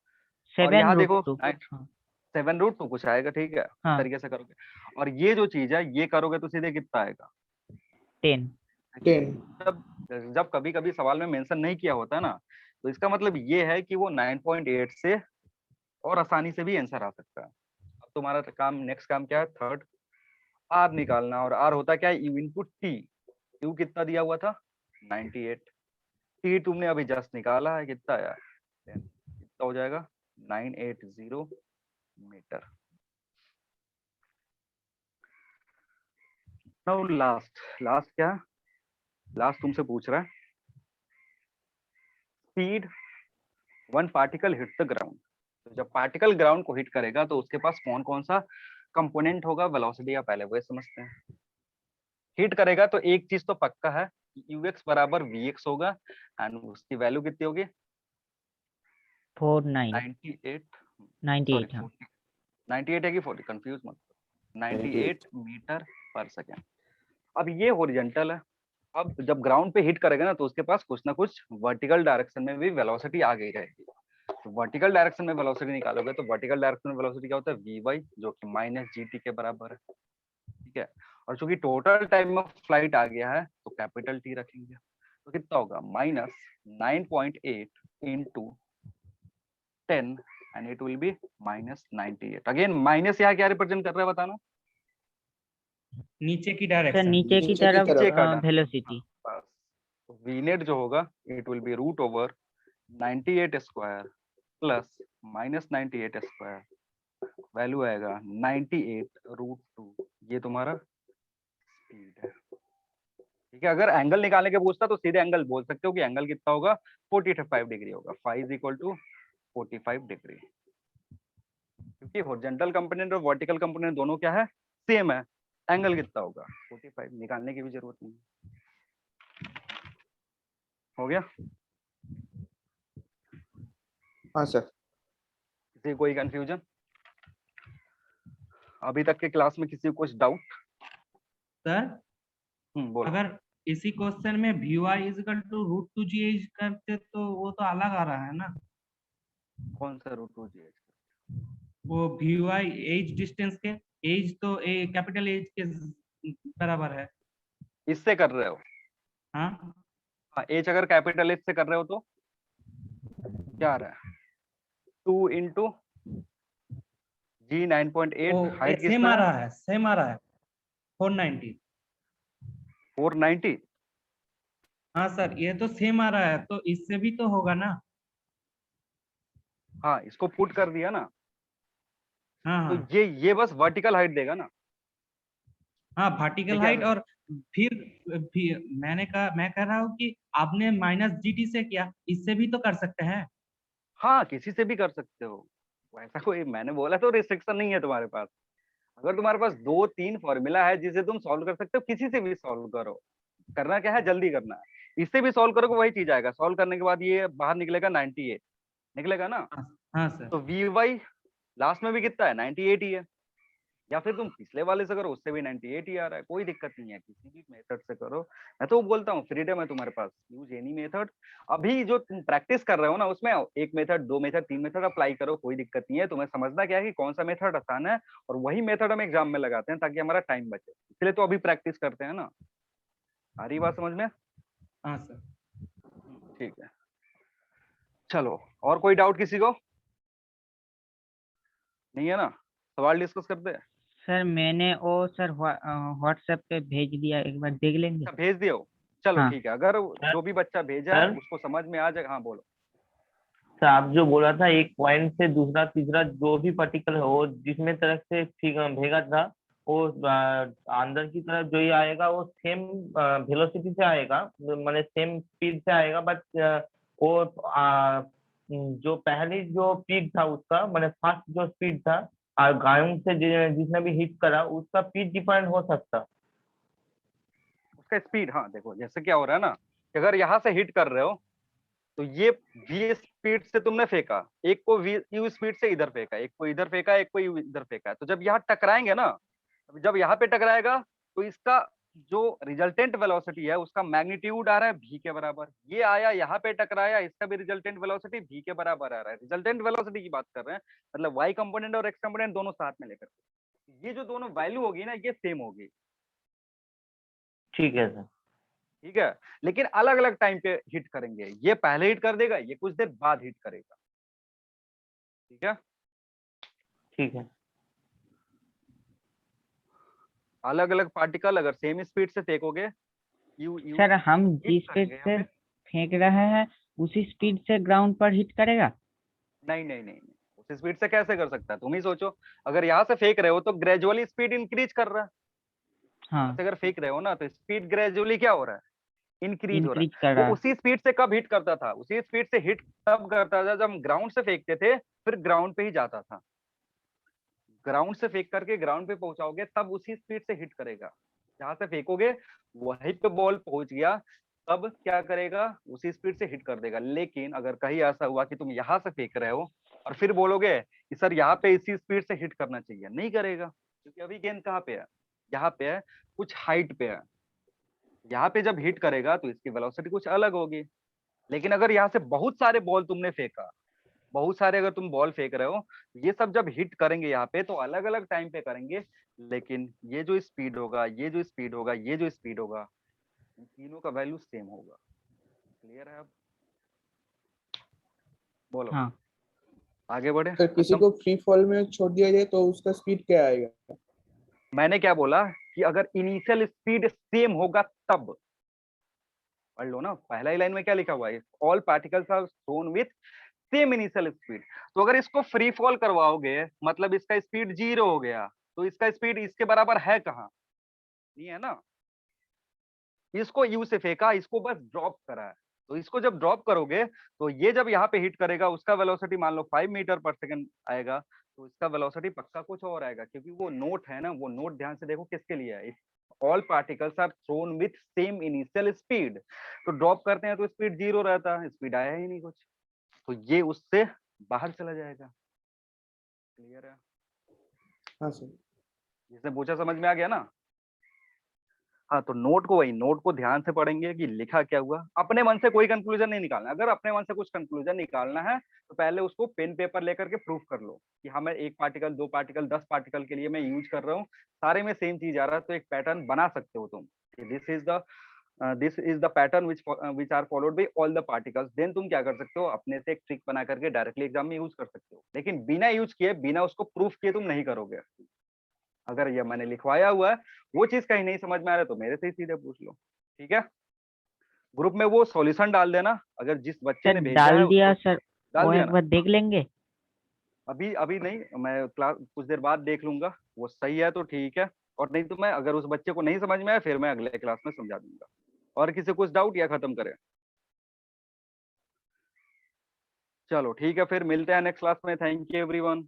7 यहाँ रूट देखो 2 हाँ 7 रूट तो कुछ आएगा, ठीक है, इस हाँ तरीके से करोगे। और ये जो चीज है ये करोगे तो सीधे कितना आएगा 10 10 जब जब कभी कभी सवाल में मेंशन नहीं किया होता ना, तो इसका मतलब ये है कि वो 9.8 से और आसानी से भी आंसर आ सकता है। अब तुम्हारा काम, नेक्स्ट काम क्या है, थर्ड आर निकालना। और आर होता क्या है, यू इंटू टी। यू कितना दिया हुआ था 98, टी तुमने अभी जस्ट निकाला है, कितना आया 10, कितना हो जाएगा 980 मीटर। नाउ लास्ट क्या, लास्ट तुमसे पूछ रहा है speed one particle hit the ground. तो जब पार्टिकल ग्राउंड को हिट करेगा तो उसके पास कौन कौन सा कंपोनेंट होगा वेलोसिटी, या पहले वो समझते हैं। हिट करेगा तो एक चीज तो पक्का है, यूएक्स बराबर वीएक्स होगा, एंड उसकी वैल्यू कितनी होगी 98 सॉरी 98 हाँ 98 है कि 40, कंफ्यूज मत, 98 मीटर पर सेकेंड। अब ये हॉरिजॉन्टल है, अब जब ग्राउंड पे हिट करेगा ना तो उसके पास कुछ ना कुछ वर्टिकल डायरेक्शन में भी वेलोसिटी आ गई रहेगी। तो वर्टिकल डायरेक्शन में वेलोसिटी निकालोगे तो वर्टिकल डायरेक्शन में वेलोसिटी क्या होता है वी जो कि माइनस GT के बराबर है, ठीक है। और चूंकि टोटल टाइम ऑफ फ्लाइट आ गया है तो कैपिटल टी रखेंगे, तो कितना होगा minus 9.8 into 10 and it will be minus 98। Again minus यहाँ क्या रिप्रेजेंट कर रहा है बताना, नीचे की सर डायरेक्शन, नीचे की नीचे की तरफ तरफ। वेलोसिटी बस। तो वी नेट जो होगा it will be root over 98 square plus minus 98 square, value आएगा 98 रूट 2, ये तुम्हारा स्पीड है, ठीक है। अगर एंगल निकालने के पूछता तो सीधे एंगल बोल सकते हो कि एंगल कितना होगा 45 डिग्री होगा, फाइव इक्वल टू 45 डिग्री, क्योंकि हॉरिजॉन्टल कंपोनेंट और वर्टिकल कंपोनेंट दोनों क्या है सेम है, एंगल कितना होगा 45, निकालने की भी जरूरत नहीं। हो गया। हाँ सर। किसी को कोई कंफ्यूजन अभी तक के क्लास में, किसी को कुछ डाउट? सर बोलो। अगर इसी क्वेश्चन में vy is equal to root two g h करते तो वो तो अलग आ रहा है ना। कौन सा रूट 2g? वो vy एज डिस्टेंस के, एज तो ए कैपिटल एज के बराबर है। इससे कर रहे हो? हाँ हाँ, एच अगर कैपिटल एच से कर रहे हो तो क्या आ रहा है? 2 इंटू जी 9.8 वो हाइट सेम कितना आ है? रहा है, सेम आ रहा है 490। 490। हाँ सर ये तो सेम आ रहा है, तो इससे भी तो होगा ना। हाँ, इसको पुट कर दिया ना, हाँ तो हाँ ये बस वर्टिकल हाइट देगा ना। हाँ वर्टिकल ठीक है, हाइट। और फिर मैं कह रहा हूँ कि आपने माइनस जीटी से किया, इससे भी तो कर सकते हैं। हाँ किसी से भी कर सकते हो, वैसा कोई मैंने बोला तो रिस्ट्रिक्शन नहीं है तुम्हारे पास। अगर तुम्हारे पास 2-3 फॉर्मूला है जिसे तुम सॉल्व कर सकते हो, किसी से भी सॉल्व करो। करना क्या है, जल्दी करना है। इससे भी सॉल्व करोगे वही चीज आएगा। सॉल्व करने के बाद ये बाहर निकलेगा 98 निकलेगा ना। हाँ हाँ सर। तो वी लास्ट में भी कितना है, 98 ही है। या फिर तुम पिछले वाले से करो, उससे भी 98 ही आ रहा है। कोई दिक्कत नहीं है, किसी भी मेथड से करो। मैं तो बोलता हूँ फ्रीडम है तुम्हारे पास, यूज एनी मेथड। अभी जो तुम प्रैक्टिस कर रहे हो ना, उसमें 1 मेथड 2 मेथड 3 मेथड अप्लाई करो, कोई दिक्कत नहीं है। तुम्हें समझना क्या है कि कौन सा मेथड आसान है, और वही मेथड हम एग्जाम में लगाते हैं ताकि हमारा टाइम बचे। इसलिए तो अभी प्रैक्टिस करते हैं ना। आ रही बात समझ में? हाँ सर। ठीक है, चलो और कोई डाउट किसी को नहीं है ना? सवाल डिस्कस करते हैं। सर मैंने वो सर व्हाट्सएप पे भेज दिया, एक बार देख लेंगे। अच्छा, भेज दियो। चलो हाँ ठीक है, अगर जो भी बच्चा भेजा है सर उसको समझ में आ जाएगा। हाँ बोलो। सर, आप जो बोला था एक पॉइंट से दूसरा तीसरा जो भी पार्टिकल है वो जिसमें तरफ से भेगा था, वो अंदर की तरफ जो ही आएगा वो सेम वेलोसिटी से आएगा, मतलब सेम स्पीड से आएगा। बट वो जो पहली जो स्पीड था उसका, मतलब फर्स्ट जो स्पीड था और ग्राउंड से जिसने भी हिट करा उसका स्पीड डिफरेंट हो सकता। उसका स्पीड, हाँ देखो जैसे क्या हो रहा है ना, कि अगर यहाँ से हिट कर रहे हो तो ये v स्पीड से तुमने फेंका, एक को v u स्पीड से इधर फेंका, एक को इधर फेंका, एक को u इधर फेंका। तो जब यहाँ टकराएंगे ना, जब यहाँ पे टकराएगा तो इसका जो रिजल्टेंट वेलोसिटी है उसका मैग्नीट्यूड आ रहा है v के बराबर। ये आया यहाँ पे टकराया, इसका भी रिजल्टेंट वेलोसिटी v के बराबर आ रहा है। रिजल्टेंट वेलोसिटी की बात कर रहे हैं, मतलब y कंपोनेंट और x कंपोनेंट दोनों साथ में लेकर। ये जो दोनों वैल्यू होगी ना, ये सेम होगी। ठीक है सर। ठीक है, लेकिन अलग अलग टाइम पे हिट करेंगे। ये पहले हिट कर देगा, ये कुछ देर बाद हिट करेगा। ठीक है, ठीक है अलग अलग पार्टिकल अगर सेम स्पीड से फेंकोगे, यू यू सर हम हिट जिस स्पीड करेंगे यहाँ से पे। फेंक रहे हैं उसी स्पीड से ग्राउंड पर हिट करेगा? नहीं नहीं नहीं नहीं, उस स्पीड से कैसे कर सकता है? तुम ही सोचो, अगर यहाँ से फेंक रहे हो तो ग्रेजुअली स्पीड इंक्रीज कर रहा है। यहाँ हाँ से अगर फेंक रहे हो ना तो स्पीड ग्रेजुअली क्या हो रहा है, इंक्रीज हो रहा इंक्रीज कर है। रहा वो है। उसी स्पीड से कब हिट करता था, उसी स्पीड से हिट तब करता था जब हम ग्राउंड से फेंकते थे, फिर ग्राउंड पे ही जाता था। ग्राउंड से फेंक करके ग्राउंड पे पहुंचाओगे तब उसी स्पीड से हिट करेगा। जहां से फेंकोगे वहीं पे बॉल पहुंच गया, तब क्या करेगा, उसी स्पीड से हिट कर देगा। लेकिन अगर कहीं ऐसा हुआ कि तुम यहाँ से फेंक रहे हो और फिर बोलोगे कि सर यहाँ पे इसी स्पीड से हिट करना चाहिए, नहीं करेगा। क्योंकि अभी गेंद कहाँ पे है, यहाँ पे है, कुछ हाइट पे है। यहाँ पे जब हिट करेगा तो इसकी वेलोसिटी कुछ अलग होगी। लेकिन अगर यहाँ से बहुत सारे बॉल तुमने फेंका, बहुत सारे अगर तुम बॉल फेंक रहे हो, ये सब जब हिट करेंगे यहाँ पे तो अलग अलग टाइम पे करेंगे। लेकिन ये जो स्पीड होगा, ये जो स्पीड होगा, ये जो स्पीड होगा, इन तीनों का वैल्यू सेम होगा। क्लियर है? अब बोलो, हाँ आगे बढ़े। सर किसी खत्म? को फ्री फॉल में छोड़ दिया जाए तो उसका स्पीड क्या आएगा? मैंने क्या बोला कि अगर इनिशियल स्पीड सेम होगा तब। पढ़ लो ना, पहला ही लाइन में क्या लिखा हुआ है, all particles are thrown with same initial speed. तो अगर इसको फ्री फॉल करवाओगे मतलब इसका स्पीड 0 हो गया, तो इसका स्पीड इसके बराबर है कहाँ? नहीं है ना। इसको यू से फेंका, इसको बस ड्रॉप करा है। तो इसको जब ड्रॉप करोगे तो ये जब यहाँ पे हिट करेगा, उसका वेलोसिटी मान लो 5 मीटर पर सेकंड आएगा, तो इसका वेलोसिटी पक्का कुछ और आएगा। क्योंकि वो नोट है ना, वो नोट ध्यान से देखो किसके लिए है, all particles are thrown with same initial speed. तो ड्रॉप करते हैं तो स्पीड 0 रहता है, स्पीड आया ही नहीं कुछ। तो ये उससे बाहर चला जाएगा। क्लियर है? हाँ सर। जिसने पूछा समझ में आ गया ना? हाँ, तो नोट को ध्यान से पढ़ेंगे कि लिखा क्या हुआ। अपने मन से कोई कंक्लूजन नहीं निकालना। अगर अपने मन से कुछ कंक्लूजन निकालना है तो पहले उसको पेन पेपर लेकर के प्रूफ कर लो कि हाँ मैं 1 पार्टिकल, 2 पार्टिकल, 10 पार्टिकल के लिए मैं यूज कर रहा हूँ, सारे में सेम चीज आ रहा है, तो एक पैटर्न बना सकते हो तुम। This is the pattern which are followed by all the particles. Then तुम क्या कर सकते हो, अपने से एक ट्रिक बना करके डायरेक्टली एग्जाम में यूज कर सकते हो, लेकिन बिना यूज किए, बिना उसको प्रूफ किए तुम नहीं करोगे। अगर ये मैंने लिखवाया हुआ है, वो चीज कहीं नहीं समझ में आ रहा है तो मेरे से ही सीधे पूछ लो, ठीक है? ग्रुप में वो सॉल्यूशन डाल देना, अगर जिस बच्चे सर ने भेजा डाल है दिया उसको सर, डाल वो दिया एक ना। बार देख लेंगे। अभी अभी नहीं, मैं क्लास कुछ देर बाद देख लूंगा, वो सही है तो ठीक है, और नहीं तो मैं, अगर उस बच्चे को नहीं समझ में आया फिर मैं अगले क्लास में समझा दूंगा। और किसी कुछ डाउट या खत्म करें? चलो ठीक है, फिर मिलते हैं नेक्स्ट क्लास में। Thank you everyone.